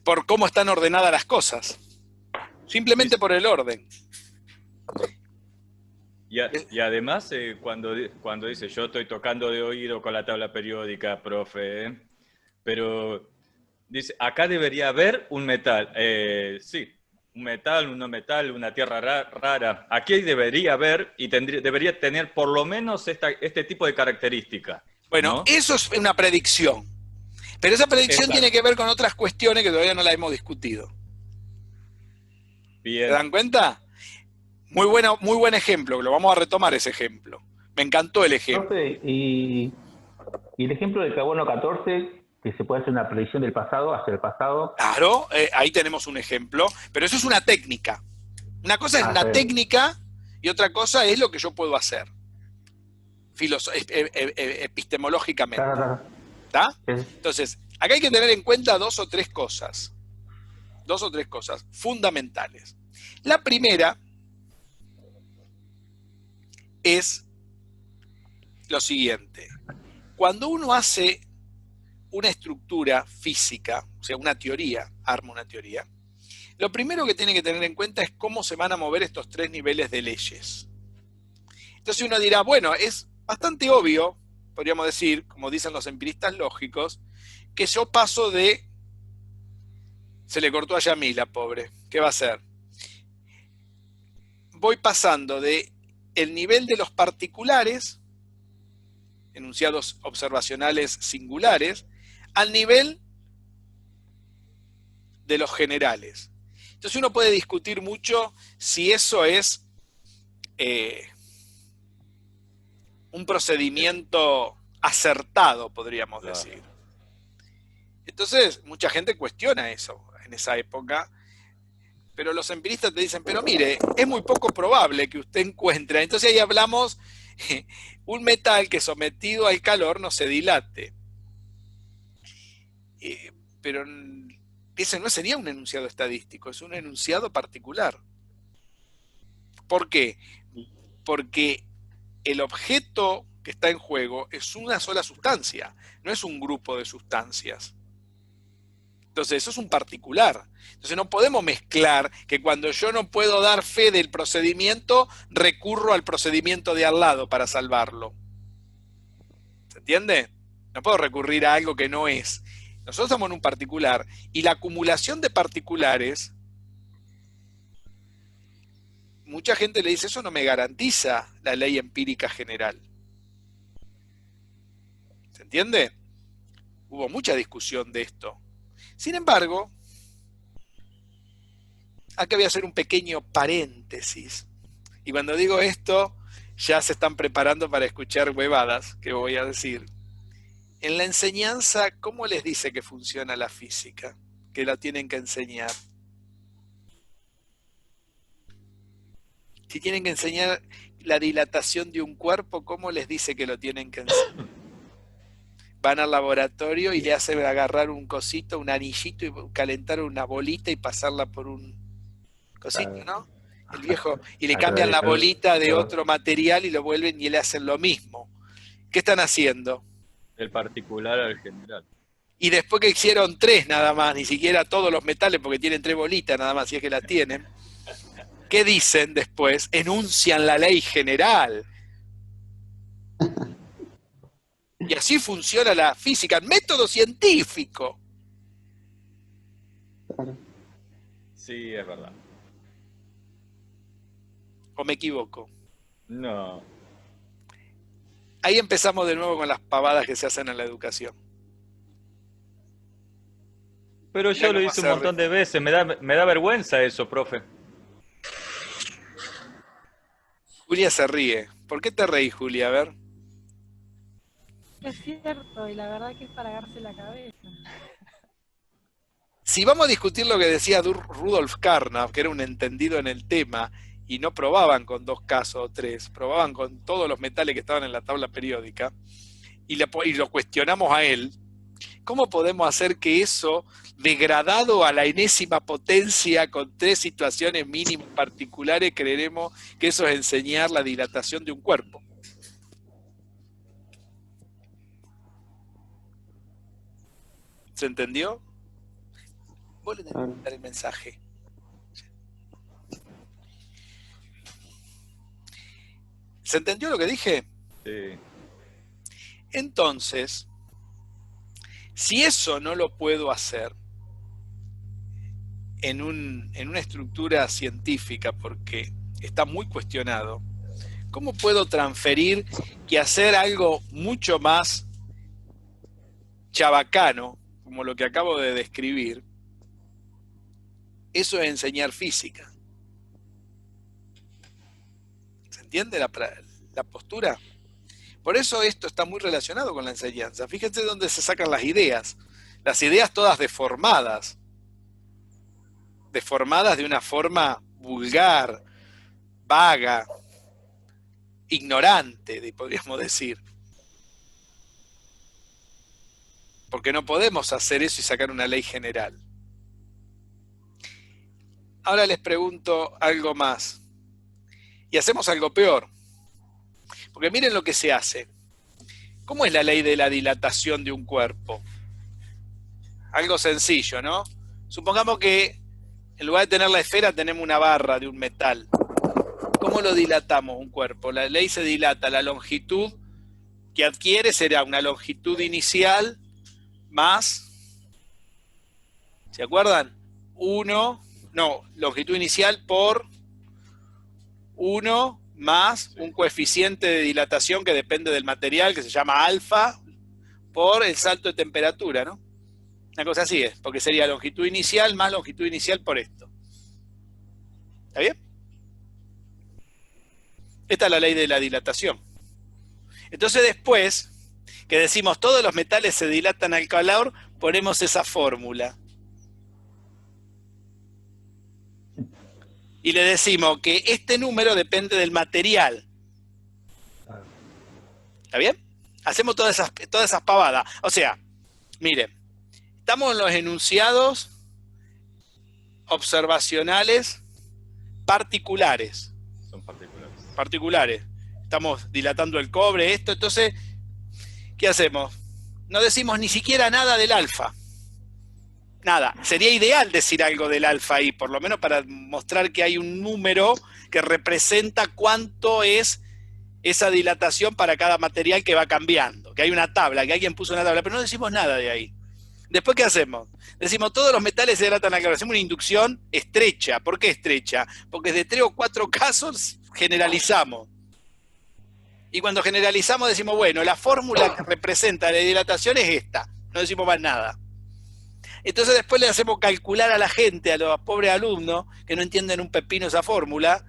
Por cómo están ordenadas las cosas. Simplemente por el orden. Y además, cuando dice, yo estoy tocando de oído con la tabla periódica, profe, pero dice, acá debería haber un metal. Sí, un metal, un no metal, una tierra rara. Aquí debería haber y debería tener por lo menos este tipo de características. Bueno, ¿no? Eso es una predicción. Pero esa predicción tiene que ver con otras cuestiones que todavía no la hemos discutido. Bien. ¿Se dan cuenta? Muy buen ejemplo, lo vamos a retomar ese ejemplo. Me encantó el ejemplo. Y el ejemplo del carbono 14, que se puede hacer una predicción del pasado hacia el pasado. Claro, ahí tenemos un ejemplo, pero eso es una técnica. Una cosa es una técnica y otra cosa es lo que yo puedo hacer. Epistemológicamente. ¿Está? Entonces, acá hay que tener en cuenta dos o tres cosas fundamentales. La primera es lo siguiente. Cuando uno hace una estructura física, o sea, una teoría, arma una teoría, lo primero que tiene que tener en cuenta es cómo se van a mover estos tres niveles de leyes. Entonces uno dirá, bueno, es bastante obvio, podríamos decir, como dicen los empiristas lógicos, que yo paso de... Se le cortó a Yamila, pobre. ¿Qué va a hacer? Voy pasando de el nivel de los particulares, enunciados observacionales singulares, al nivel de los generales. Entonces uno puede discutir mucho si eso es un procedimiento acertado, podríamos decir. Entonces, mucha gente cuestiona eso en esa época, pero los empiristas te dicen, pero mire, es muy poco probable que usted encuentre. Entonces ahí hablamos un metal que sometido al calor no se dilate. Pero ese no sería un enunciado estadístico, es un enunciado particular. ¿Por qué? Porque el objeto que está en juego es una sola sustancia, no es un grupo de sustancias. Entonces eso es un particular. Entonces no podemos mezclar que cuando yo no puedo dar fe del procedimiento, recurro al procedimiento de al lado para salvarlo. ¿Se entiende? No puedo recurrir a algo que no es. Nosotros estamos en un particular y la acumulación de particulares, mucha gente le dice, eso no me garantiza la ley empírica general. ¿Se entiende? Hubo mucha discusión de esto. Sin embargo, acá voy a hacer un pequeño paréntesis. Y cuando digo esto, ya se están preparando para escuchar huevadas que voy a decir. En la enseñanza, ¿cómo les dice que funciona la física? Que la tienen que enseñar. Si tienen que enseñar la dilatación de un cuerpo, ¿cómo les dice que lo tienen que enseñar? Van al laboratorio y le hacen agarrar un cosito, un anillito, y calentar una bolita y pasarla por un cosito, ¿no? El viejo, y le cambian la bolita de otro material y lo vuelven y le hacen lo mismo. ¿Qué están haciendo? El particular al general. Y después que hicieron 3 nada más, ni siquiera todos los metales, porque tienen 3 bolitas nada más, si es que las tienen, ¿qué dicen después? Enuncian la ley general. Y así funciona la física, el método científico. Sí, es verdad. ¿O me equivoco? No. Ahí empezamos de nuevo con las pavadas que se hacen en la educación. Pero yo lo hice un montón de veces, me da vergüenza eso, profe. Julia se ríe. ¿Por qué te reís, Julia? A ver. Es cierto, y la verdad que es para agarrarse la cabeza. Si vamos a discutir lo que decía Rudolf Carnap, que era un entendido en el tema, y no probaban con 2 casos o 3, probaban con todos los metales que estaban en la tabla periódica, y lo cuestionamos a él, ¿cómo podemos hacer que eso, degradado a la enésima potencia, con 3 situaciones mínimas particulares, creeremos que eso es enseñar la dilatación de un cuerpo? ¿Se entendió? Vos le tenés que dar el mensaje. ¿Se entendió lo que dije? Sí. Entonces, si eso no lo puedo hacer en una estructura científica porque está muy cuestionado, ¿cómo puedo transferir que hacer algo mucho más chabacano, como lo que acabo de describir, eso es enseñar física? ¿Se entiende la postura? Por eso esto está muy relacionado con la enseñanza. Fíjense dónde se sacan las ideas todas deformadas de una forma vulgar, vaga, ignorante, podríamos decir. Porque no podemos hacer eso y sacar una ley general. Ahora les pregunto algo más. Y hacemos algo peor. Porque miren lo que se hace. ¿Cómo es la ley de la dilatación de un cuerpo? Algo sencillo, ¿no? Supongamos que en lugar de tener la esfera tenemos una barra de un metal. ¿Cómo lo dilatamos un cuerpo? La ley se dilata, la longitud que adquiere será una longitud inicial más, ¿se acuerdan? Longitud inicial por 1 más un coeficiente de dilatación que depende del material, que se llama alfa, por el salto de temperatura, ¿no? Una cosa así es, porque sería longitud inicial más longitud inicial por esto. ¿Está bien? Esta es la ley de la dilatación. Entonces después, que decimos todos los metales se dilatan al calor, ponemos esa fórmula. Y le decimos que este número depende del material. ¿Está bien? Hacemos todas esas pavadas. O sea, miren, estamos en los enunciados observacionales particulares. Son particulares. Particulares. Estamos dilatando el cobre, esto, entonces, ¿qué hacemos? No decimos ni siquiera nada del alfa. Nada. Sería ideal decir algo del alfa ahí, por lo menos para mostrar que hay un número que representa cuánto es esa dilatación para cada material que va cambiando. Que hay una tabla, que alguien puso una tabla, pero no decimos nada de ahí. Después, ¿qué hacemos? Decimos, todos los metales se dilatan al calor. Hacemos una inducción estrecha. ¿Por qué estrecha? Porque de 3 o 4 casos generalizamos. Y cuando generalizamos decimos, bueno, la fórmula que representa la dilatación es esta. No decimos más nada. Entonces después le hacemos calcular a la gente, a los pobres alumnos, que no entienden un pepino esa fórmula,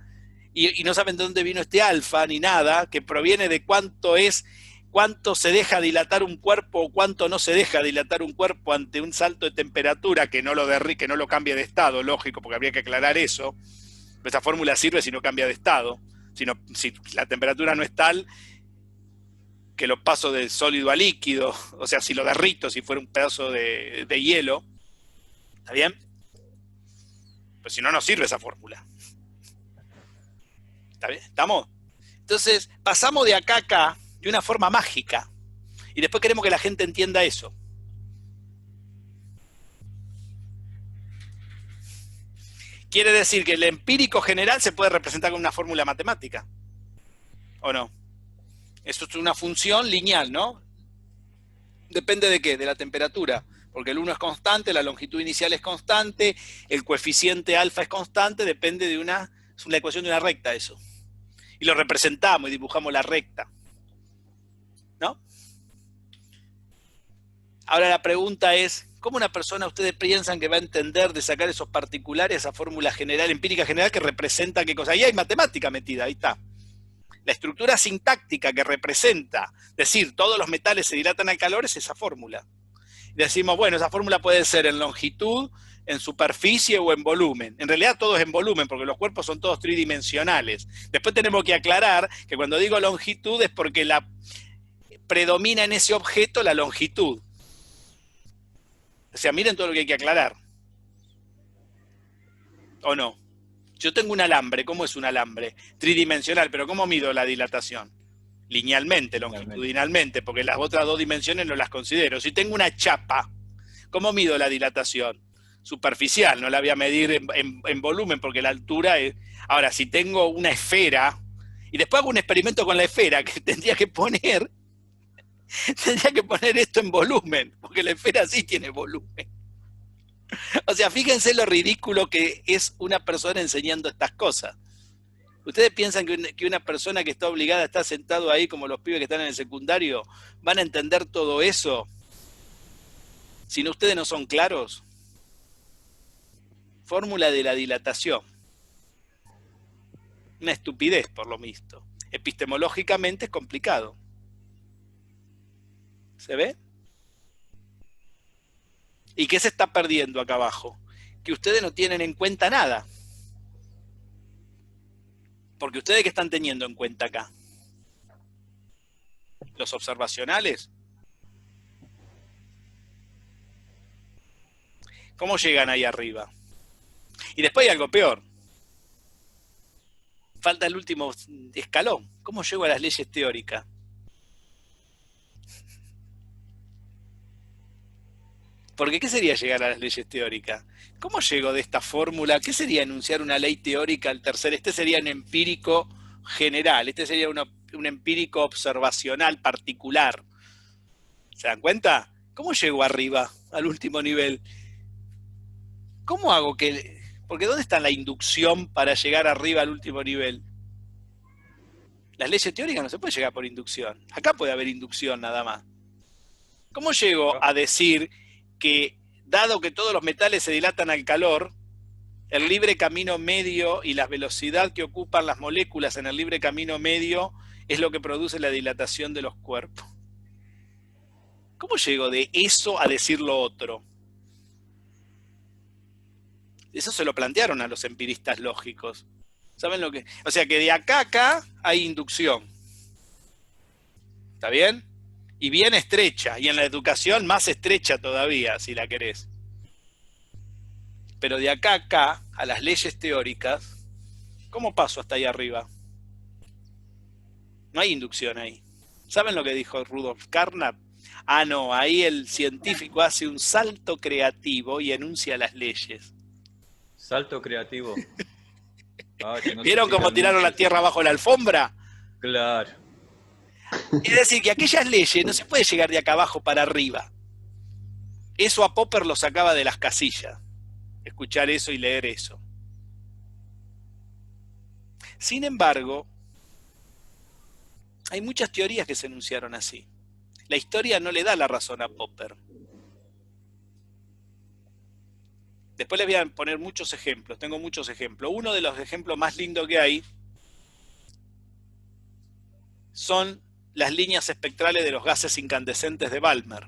y no saben de dónde vino este alfa, ni nada, que proviene de cuánto es cuánto se deja dilatar un cuerpo o cuánto no se deja dilatar un cuerpo ante un salto de temperatura que no lo cambie de estado, lógico, porque habría que aclarar eso. Esa fórmula sirve si no cambia de estado. Si la temperatura no es tal que lo paso de sólido a líquido, o sea, si lo derrito, si fuera un pedazo de hielo, ¿está bien? Pues si no, no sirve esa fórmula. ¿Está bien? ¿Estamos? Entonces, pasamos de acá a acá de una forma mágica. Y después queremos que la gente entienda eso. Quiere decir que el empírico general se puede representar con una fórmula matemática. ¿O no? Eso es una función lineal, ¿no? ¿Depende de qué? De la temperatura. Porque el 1 es constante, la longitud inicial es constante, el coeficiente alfa es constante, depende de es la ecuación de una recta eso. Y lo representamos y dibujamos la recta. ¿No? Ahora la pregunta es, ¿cómo una persona ustedes piensan que va a entender de sacar esos particulares, esa fórmula general, empírica general que representa qué cosa? Ahí hay matemática metida, ahí está. La estructura sintáctica que representa, decir, todos los metales se dilatan al calor, es esa fórmula. Y decimos, bueno, esa fórmula puede ser en longitud, en superficie o en volumen. En realidad todo es en volumen, porque los cuerpos son todos tridimensionales. Después tenemos que aclarar que cuando digo longitud es porque predomina en ese objeto la longitud. O sea, miren todo lo que hay que aclarar. ¿O no? Yo tengo un alambre, ¿cómo es un alambre? Tridimensional, pero ¿cómo mido la dilatación? Linealmente, longitudinalmente, porque las otras dos dimensiones no las considero. Si tengo una chapa, ¿cómo mido la dilatación? Superficial, no la voy a medir en volumen, porque la altura es... Ahora, si tengo una esfera, y después hago un experimento con la esfera, que tendría que poner esto en volumen, porque la esfera sí tiene volumen. O sea, fíjense lo ridículo que es una persona enseñando estas cosas. ¿Ustedes piensan que una persona que está obligada a estar sentado ahí, como los pibes que están en el secundario, van a entender todo eso? Si no, ustedes no son claros. Fórmula de la dilatación. Una estupidez, por lo visto. Epistemológicamente es complicado. ¿Se ve? ¿Y qué se está perdiendo acá abajo? Que ustedes no tienen en cuenta nada. Porque ustedes, ¿qué están teniendo en cuenta acá? Los observacionales. ¿Cómo llegan ahí arriba? Y después hay algo peor. Falta el último escalón. ¿Cómo llego a las leyes teóricas? Porque ¿qué sería llegar a las leyes teóricas? ¿Cómo llego de esta fórmula? ¿Qué sería enunciar una ley teórica al tercer? Este sería un empírico general, este sería un empírico observacional particular. ¿Se dan cuenta? ¿Cómo llego arriba, al último nivel? ¿Cómo hago que...? Porque ¿dónde está la inducción para llegar arriba al último nivel? Las leyes teóricas no se puede llegar por inducción. Acá puede haber inducción nada más. ¿Cómo llego a decir que, dado que todos los metales se dilatan al calor, el libre camino medio y la velocidad que ocupan las moléculas en el libre camino medio es lo que produce la dilatación de los cuerpos? ¿Cómo llego de eso a decir lo otro? Eso se lo plantearon a los empiristas lógicos. ¿Saben lo que? O sea que de acá a acá hay inducción. ¿Está bien? Y bien estrecha, y en la educación más estrecha todavía, si la querés. Pero de acá a acá, a las leyes teóricas, ¿cómo paso hasta ahí arriba? No hay inducción ahí. ¿Saben lo que dijo Rudolf Carnap? Ah, no, ahí el científico hace un salto creativo y enuncia las leyes. Salto creativo. No. ¿Vieron cómo tiraron la tierra bajo la alfombra? Claro. Es decir, que aquellas leyes no se puede llegar de acá abajo para arriba. Eso a Popper lo sacaba de las casillas. Escuchar eso y leer eso. Sin embargo, hay muchas teorías que se enunciaron así. La historia no le da la razón a Popper. Después les voy a poner muchos ejemplos, tengo muchos ejemplos. Uno de los ejemplos más lindos que hay son las líneas espectrales de los gases incandescentes de Balmer.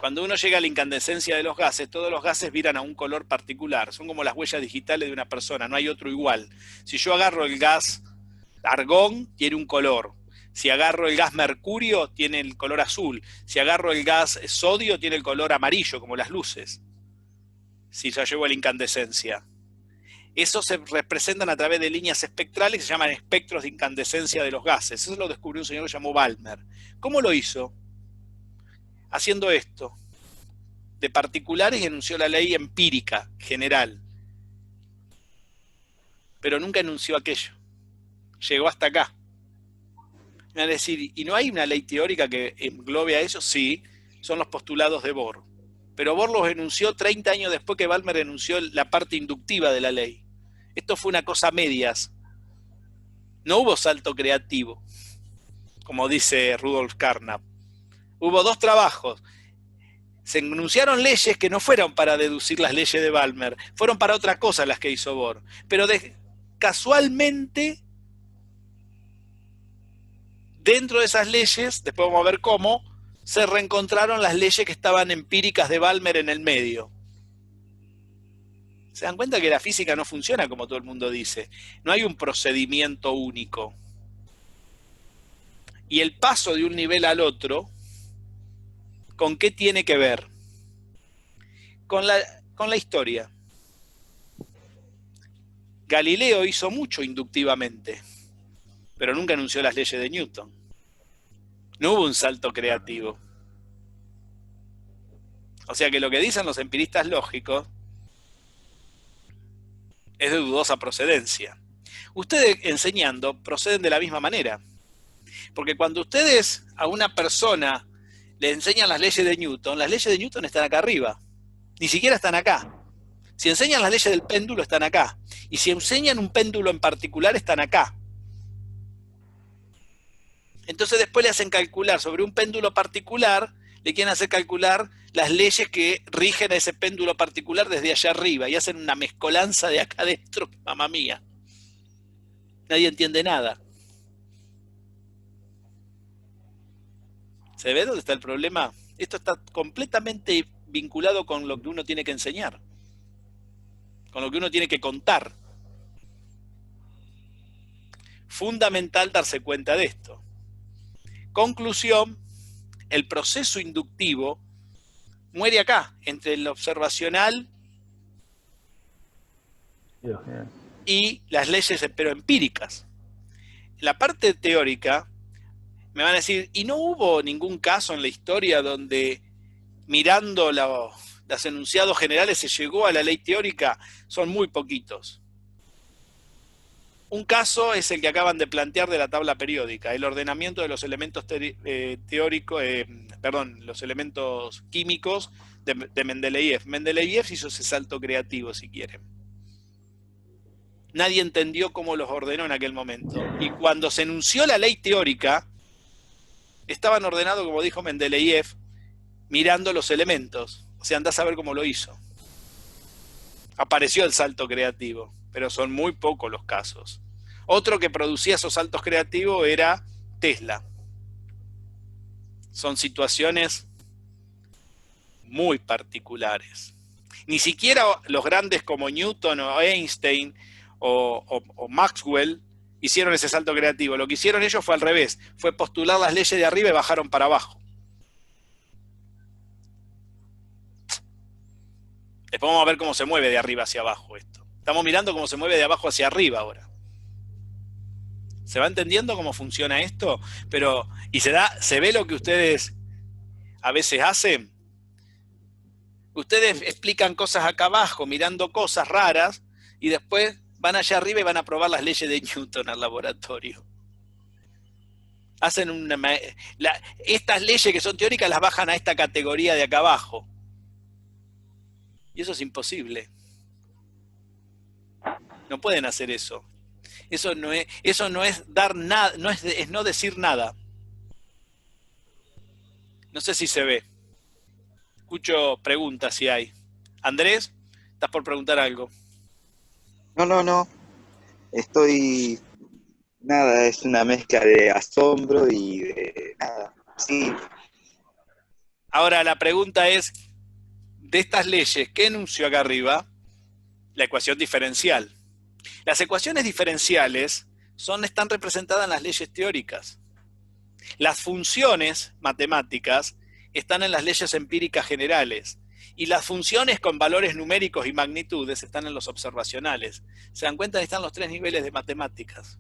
Cuando uno llega a la incandescencia de los gases, todos los gases viran a un color particular. Son como las huellas digitales de una persona, no hay otro igual. Si yo agarro el gas argón, tiene un color. Si agarro el gas mercurio, tiene el color azul. Si agarro el gas sodio, tiene el color amarillo, como las luces. Si ya llevo a la incandescencia. Eso se representan a través de líneas espectrales que se llaman espectros de incandescencia de los gases. Eso lo descubrió un señor que se llamó Balmer. ¿Cómo lo hizo? Haciendo esto. De particulares, y enunció la ley empírica, general. Pero nunca enunció aquello. Llegó hasta acá. Me van a decir, ¿y no hay una ley teórica que englobe a eso? Sí, son los postulados de Bohr. Pero Bohr los enunció 30 años después que Balmer enunció la parte inductiva de la ley. Esto fue una cosa a medias. No hubo salto creativo, como dice Rudolf Carnap. Hubo 2 trabajos. Se enunciaron leyes que no fueron para deducir las leyes de Balmer, fueron para otra cosa las que hizo Bohr. Pero casualmente, dentro de esas leyes, después vamos a ver cómo, se reencontraron las leyes que estaban empíricas de Balmer en el medio. ¿Se dan cuenta que la física no funciona como todo el mundo dice? No hay un procedimiento único. Y el paso de un nivel al otro, ¿con qué tiene que ver? Con la historia. Galileo hizo mucho inductivamente, pero nunca enunció las leyes de Newton. No hubo un salto creativo. O sea que lo que dicen los empiristas lógicos es de dudosa procedencia. Ustedes enseñando proceden de la misma manera. Porque cuando ustedes a una persona le enseñan las leyes de Newton están acá arriba. Ni siquiera están acá. Si enseñan las leyes del péndulo, están acá. Y si enseñan un péndulo en particular, están acá. Entonces después le hacen calcular sobre un péndulo particular, le quieren hacer calcular las leyes que rigen a ese péndulo particular desde allá arriba y hacen una mezcolanza de acá adentro, mamá mía. Nadie entiende nada. ¿Se ve dónde está el problema? Esto está completamente vinculado con lo que uno tiene que enseñar, con lo que uno tiene que contar. Fundamental darse cuenta de esto. Conclusión, el proceso inductivo muere acá, entre el observacional y las leyes pero empíricas. La parte teórica, me van a decir, ¿y no hubo ningún caso en la historia donde mirando los enunciados generales se llegó a la ley teórica? Son muy poquitos. Un caso es el que acaban de plantear de la tabla periódica, el ordenamiento de los elementos los elementos químicos de Mendeleev. Mendeleev hizo ese salto creativo, si quieren. Nadie entendió cómo los ordenó en aquel momento. Y cuando se enunció la ley teórica, estaban ordenados, como dijo Mendeleev, mirando los elementos. O sea, andás a ver cómo lo hizo. Apareció el salto creativo, pero son muy pocos los casos. Otro que producía esos saltos creativos era Tesla. Son situaciones muy particulares. Ni siquiera los grandes como Newton o Einstein o Maxwell hicieron ese salto creativo. Lo que hicieron ellos fue al revés, fue postular las leyes de arriba y bajaron para abajo. Después vamos a ver cómo se mueve de arriba hacia abajo esto. Estamos mirando cómo se mueve de abajo hacia arriba ahora. ¿Se va entendiendo cómo funciona esto? Pero, y se ve lo que ustedes a veces hacen. Ustedes explican cosas acá abajo, mirando cosas raras, y después van allá arriba y van a probar las leyes de Newton al laboratorio. Hacen estas leyes que son teóricas las bajan a esta categoría de acá abajo. Y eso es imposible. No pueden hacer eso. Eso no es dar nada, es no decir nada. No sé si se ve. Escucho preguntas si hay. Andrés, estás por preguntar algo. No. Estoy nada, es una mezcla de asombro y de nada. Sí, Ahora la pregunta es, de estas leyes, ¿qué enunció acá arriba? La ecuación diferencial. Las ecuaciones diferenciales están representadas en las leyes teóricas. Las funciones matemáticas están en las leyes empíricas generales. Y las funciones con valores numéricos y magnitudes están en los observacionales. ¿Se dan cuenta? Están los 3 niveles de matemáticas.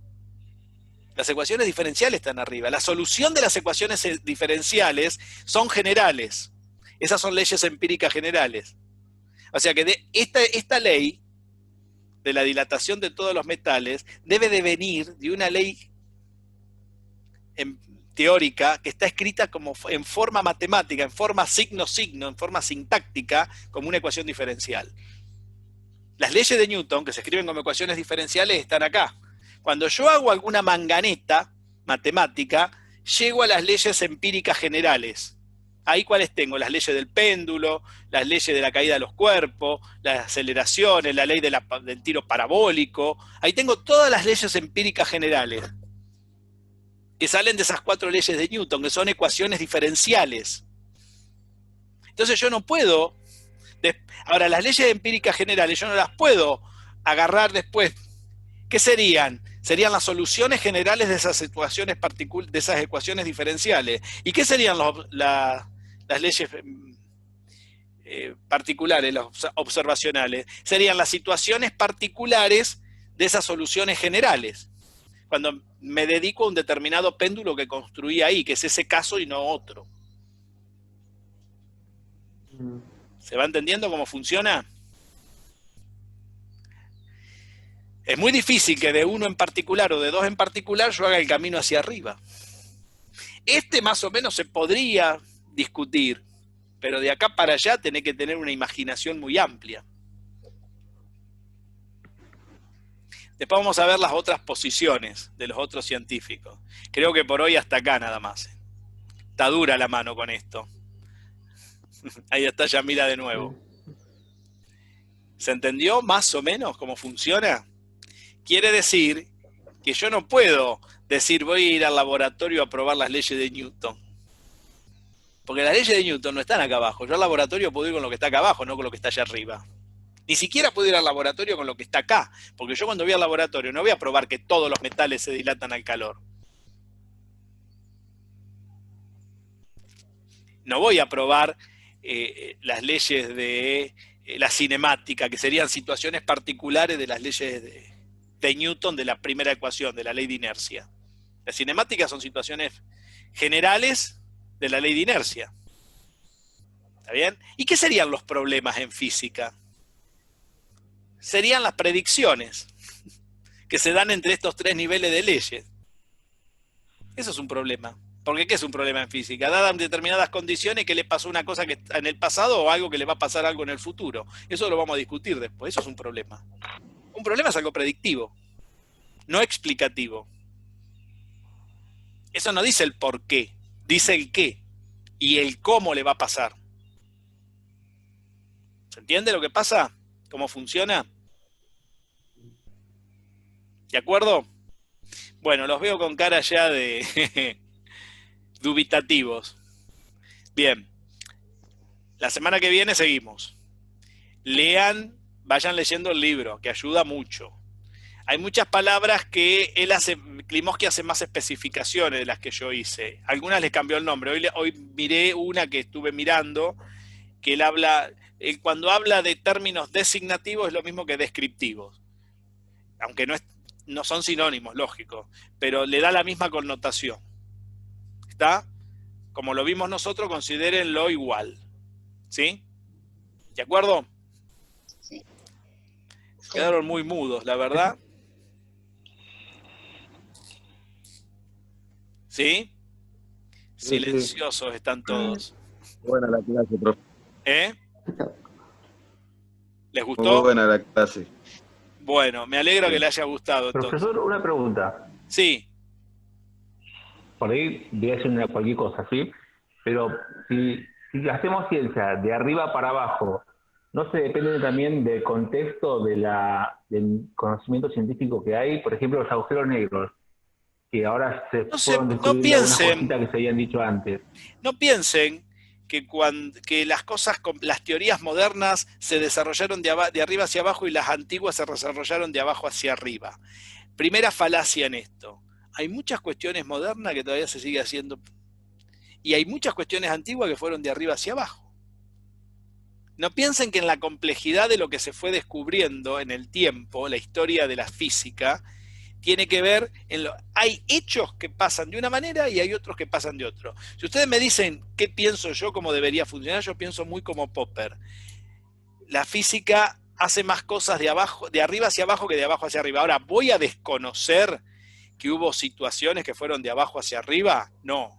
Las ecuaciones diferenciales están arriba. La solución de las ecuaciones diferenciales son generales. Esas son leyes empíricas generales. O sea que esta ley de la dilatación de todos los metales debe de venir de una ley teórica que está escrita como en forma matemática, en forma signo-signo, en forma sintáctica, como una ecuación diferencial. Las leyes de Newton, que se escriben como ecuaciones diferenciales, están acá. Cuando yo hago alguna manganeta matemática, llego a las leyes empíricas generales. Ahí cuáles tengo, las leyes del péndulo, las leyes de la caída de los cuerpos, las aceleraciones, la ley del tiro parabólico. Ahí tengo todas las leyes empíricas generales, que salen de esas 4 leyes de Newton, que son ecuaciones diferenciales. Entonces yo no puedo, ahora las leyes empíricas generales yo no las puedo agarrar después. ¿Qué serían? Serían las soluciones generales de esas ecuaciones diferenciales. ¿Y qué serían las leyes particulares, las observacionales? Serían las situaciones particulares de esas soluciones generales. Cuando me dedico a un determinado péndulo que construí ahí, que es ese caso y no otro. ¿Se va entendiendo cómo funciona? Es muy difícil que de uno en particular o de dos en particular yo haga el camino hacia arriba. Más o menos se podría discutir, pero de acá para allá tenés que tener una imaginación muy amplia. Después vamos a ver las otras posiciones de los otros científicos. Creo que por hoy hasta acá nada más. Está dura la mano con esto. Ahí está Yamila de nuevo. ¿Se entendió más o menos cómo funciona? Quiere decir que yo no puedo decir voy a ir al laboratorio a probar las leyes de Newton. Porque las leyes de Newton no están acá abajo. Yo al laboratorio puedo ir con lo que está acá abajo, no con lo que está allá arriba. Ni siquiera puedo ir al laboratorio con lo que está acá. Porque yo cuando voy al laboratorio no voy a probar que todos los metales se dilatan al calor. No voy a probar las leyes de la cinemática, que serían situaciones particulares de las leyes de Newton, de la primera ecuación, de la ley de inercia. Las cinemáticas son situaciones generales de la ley de inercia. ¿Está bien? ¿Y qué serían los problemas en física? Serían las predicciones que se dan entre estos 3 niveles de leyes. Eso es un problema. Porque ¿qué es un problema en física? Dadas determinadas condiciones, que le pasó una cosa que en el pasado o algo que le va a pasar algo en el futuro. Eso lo vamos a discutir después. Eso es un problema. Un problema es algo predictivo, no explicativo. Eso no dice el por qué, dice el qué y el cómo le va a pasar. ¿Se entiende lo que pasa? ¿Cómo funciona? ¿De acuerdo? Bueno, los veo con cara ya de dubitativos. Bien. La semana que viene seguimos. Vayan leyendo el libro, que ayuda mucho. Hay muchas palabras que Klimovsky hace más especificaciones de las que yo hice. Algunas les cambió el nombre. Hoy miré una que estuve mirando, que cuando habla de términos designativos es lo mismo que descriptivos. Aunque no son sinónimos, lógico, pero le da la misma connotación. ¿Está? Como lo vimos nosotros, considérenlo igual. ¿Sí? ¿De acuerdo? Sí. Quedaron muy mudos, la verdad. ¿Sí? Silenciosos están todos. Buena la clase, profe. ¿Eh? ¿Les Muy gustó? buena la clase. Bueno, me alegro que le haya gustado. Profesor, una pregunta. Sí. Por ahí voy a decir cualquier cosa, ¿sí? Pero si hacemos ciencia de arriba para abajo, ¿no se depende también del contexto del conocimiento científico que hay? Por ejemplo, los agujeros negros. que ahora se No, fueron no descubriendo algunas piensen, cositas que se habían dicho antes. no piensen que las cosas, las teorías modernas se desarrollaron de arriba hacia abajo y las antiguas se desarrollaron de abajo hacia arriba. Primera falacia en esto. Hay muchas cuestiones modernas que todavía se sigue haciendo y hay muchas cuestiones antiguas que fueron de arriba hacia abajo. No piensen que en la complejidad de lo que se fue descubriendo en el tiempo, la historia de la física, tiene que ver hay hechos que pasan de una manera y hay otros que pasan de otro. Si ustedes me dicen qué pienso yo, cómo debería funcionar, yo pienso muy como Popper. La física hace más cosas de arriba hacia abajo que de abajo hacia arriba. Ahora, ¿voy a desconocer que hubo situaciones que fueron de abajo hacia arriba? No.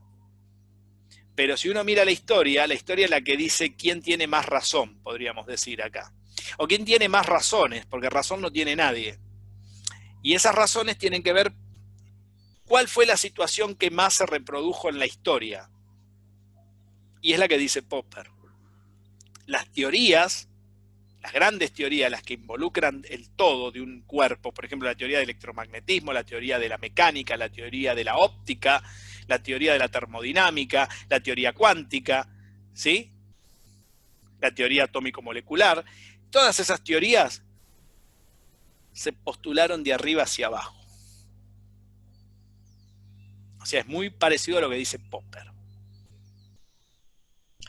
Pero si uno mira la historia es la que dice quién tiene más razón, podríamos decir acá. O quién tiene más razones, porque razón no tiene nadie. Y esas razones tienen que ver cuál fue la situación que más se reprodujo en la historia. Y es la que dice Popper. Las teorías, las grandes teorías, las que involucran el todo de un cuerpo, por ejemplo, la teoría del electromagnetismo, la teoría de la mecánica, la teoría de la óptica, la teoría de la termodinámica, la teoría cuántica, ¿sí? La teoría atómico-molecular, todas esas teorías se postularon de arriba hacia abajo. O sea, es muy parecido a lo que dice Popper.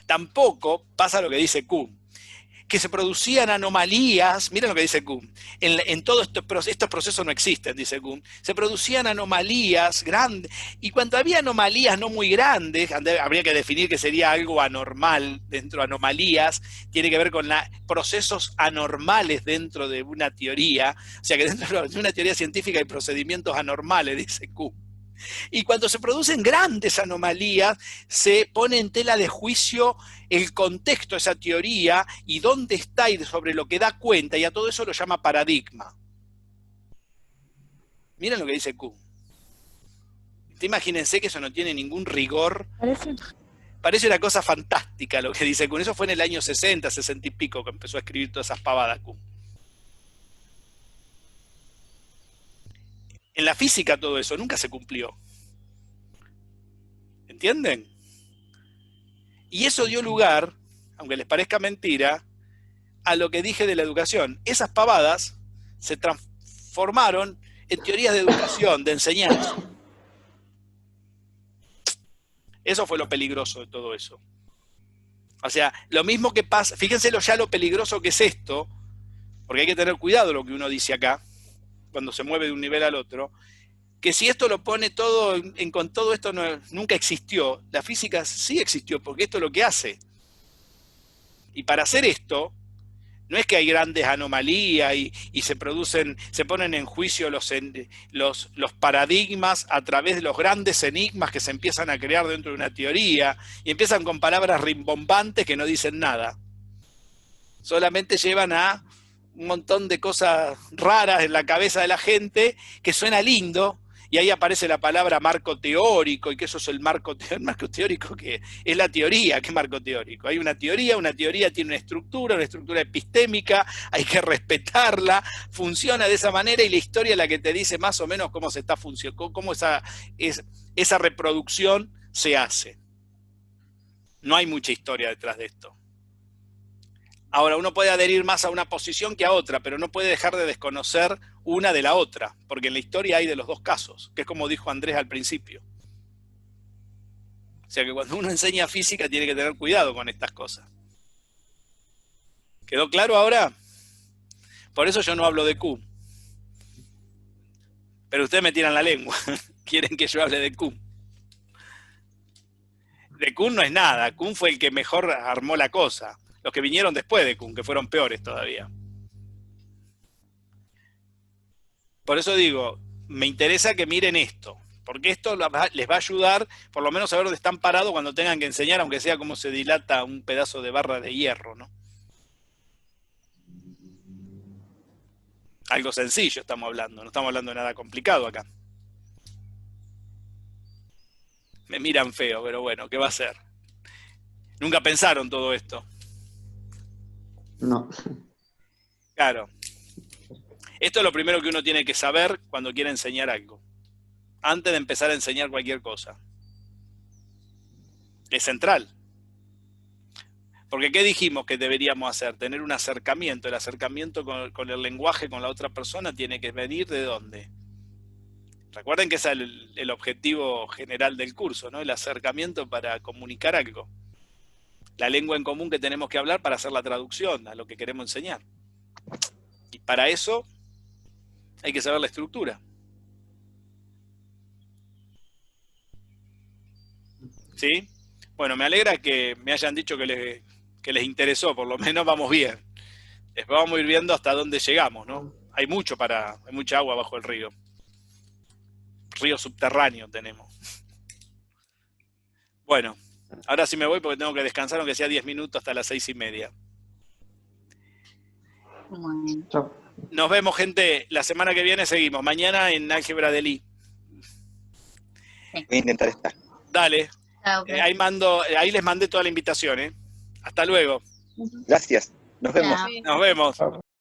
Tampoco pasa lo que dice Kuhn, que se producían anomalías, miren lo que dice Kuhn, en todos estos procesos no existen, dice Kuhn, se producían anomalías grandes, y cuando había anomalías no muy grandes, habría que definir que sería algo anormal dentro de anomalías, tiene que ver con procesos anormales dentro de una teoría, o sea que dentro de una teoría científica hay procedimientos anormales, dice Kuhn. Y cuando se producen grandes anomalías, se pone en tela de juicio el contexto de esa teoría y dónde está y sobre lo que da cuenta, y a todo eso lo llama paradigma. Miren lo que dice Kuhn. Imagínense que eso no tiene ningún rigor. Parece una cosa fantástica lo que dice Kuhn. Eso fue en el año 60, 60 y pico que empezó a escribir todas esas pavadas Kuhn. En la física todo eso nunca se cumplió. ¿Entienden? Y eso dio lugar, aunque les parezca mentira, a lo que dije de la educación. Esas pavadas se transformaron en teorías de educación, de enseñanza. Eso fue lo peligroso de todo eso. O sea, lo mismo que pasa, fíjense ya lo peligroso que es esto, porque hay que tener cuidado lo que uno dice acá, cuando se mueve de un nivel al otro, que si esto lo pone todo, con todo esto nunca existió, la física sí existió, porque esto es lo que hace. Y para hacer esto, no es que hay grandes anomalías y se ponen en juicio los paradigmas a través de los grandes enigmas que se empiezan a crear dentro de una teoría, y empiezan con palabras rimbombantes que no dicen nada. Solamente llevan a un montón de cosas raras en la cabeza de la gente que suena lindo, y ahí aparece la palabra marco teórico, y que eso es el marco teórico, que es la teoría. ¿Qué marco teórico? Hay una teoría tiene una estructura epistémica, hay que respetarla, funciona de esa manera, y la historia es la que te dice más o menos cómo se está funcionando, cómo esa reproducción se hace. No hay mucha historia detrás de esto. Ahora, uno puede adherir más a una posición que a otra, pero no puede dejar de desconocer una de la otra, porque en la historia hay de los dos casos, que es como dijo Andrés al principio. O sea que cuando uno enseña física tiene que tener cuidado con estas cosas. ¿Quedó claro ahora? Por eso yo no hablo de Q. Pero ustedes me tiran la lengua. Quieren que yo hable de Q. De Kuhn no es nada. Kuhn fue el que mejor armó la cosa. Los que vinieron después de Kuhn, que fueron peores todavía. Por eso digo, me interesa que miren esto, porque esto les va a ayudar por lo menos a ver dónde están parados cuando tengan que enseñar, aunque sea cómo se dilata un pedazo de barra de hierro, ¿no? Algo sencillo estamos hablando, no estamos hablando de nada complicado acá. Me miran feo, pero bueno, ¿qué va a ser? Nunca pensaron todo esto. No. Claro. Esto es lo primero que uno tiene que saber cuando quiere enseñar algo. antes de empezar a enseñar cualquier cosa. Es central. Porque ¿qué dijimos que deberíamos hacer? Tener un acercamiento. El acercamiento con el lenguaje, con la otra persona, tiene que venir ¿de dónde? Recuerden que ese es el objetivo general del curso, ¿no? El acercamiento para comunicar algo. La lengua en común que tenemos que hablar para hacer la traducción a lo que queremos enseñar. Y para eso hay que saber la estructura. ¿Sí? Bueno, me alegra que me hayan dicho que les interesó, por lo menos vamos bien. Después vamos a ir viendo hasta dónde llegamos, ¿no? Hay mucha agua bajo el río. Río subterráneo tenemos. Bueno, ahora sí me voy porque tengo que descansar, aunque sea 10 minutos hasta las 6:30. Bueno. Chao. Nos vemos, gente. La semana que viene seguimos. Mañana en Álgebra de Lie. Voy a intentar estar. Dale. Chao, Ahí les mandé toda la invitación, ¿eh? Hasta luego. Gracias. Nos vemos. Chao. Nos vemos.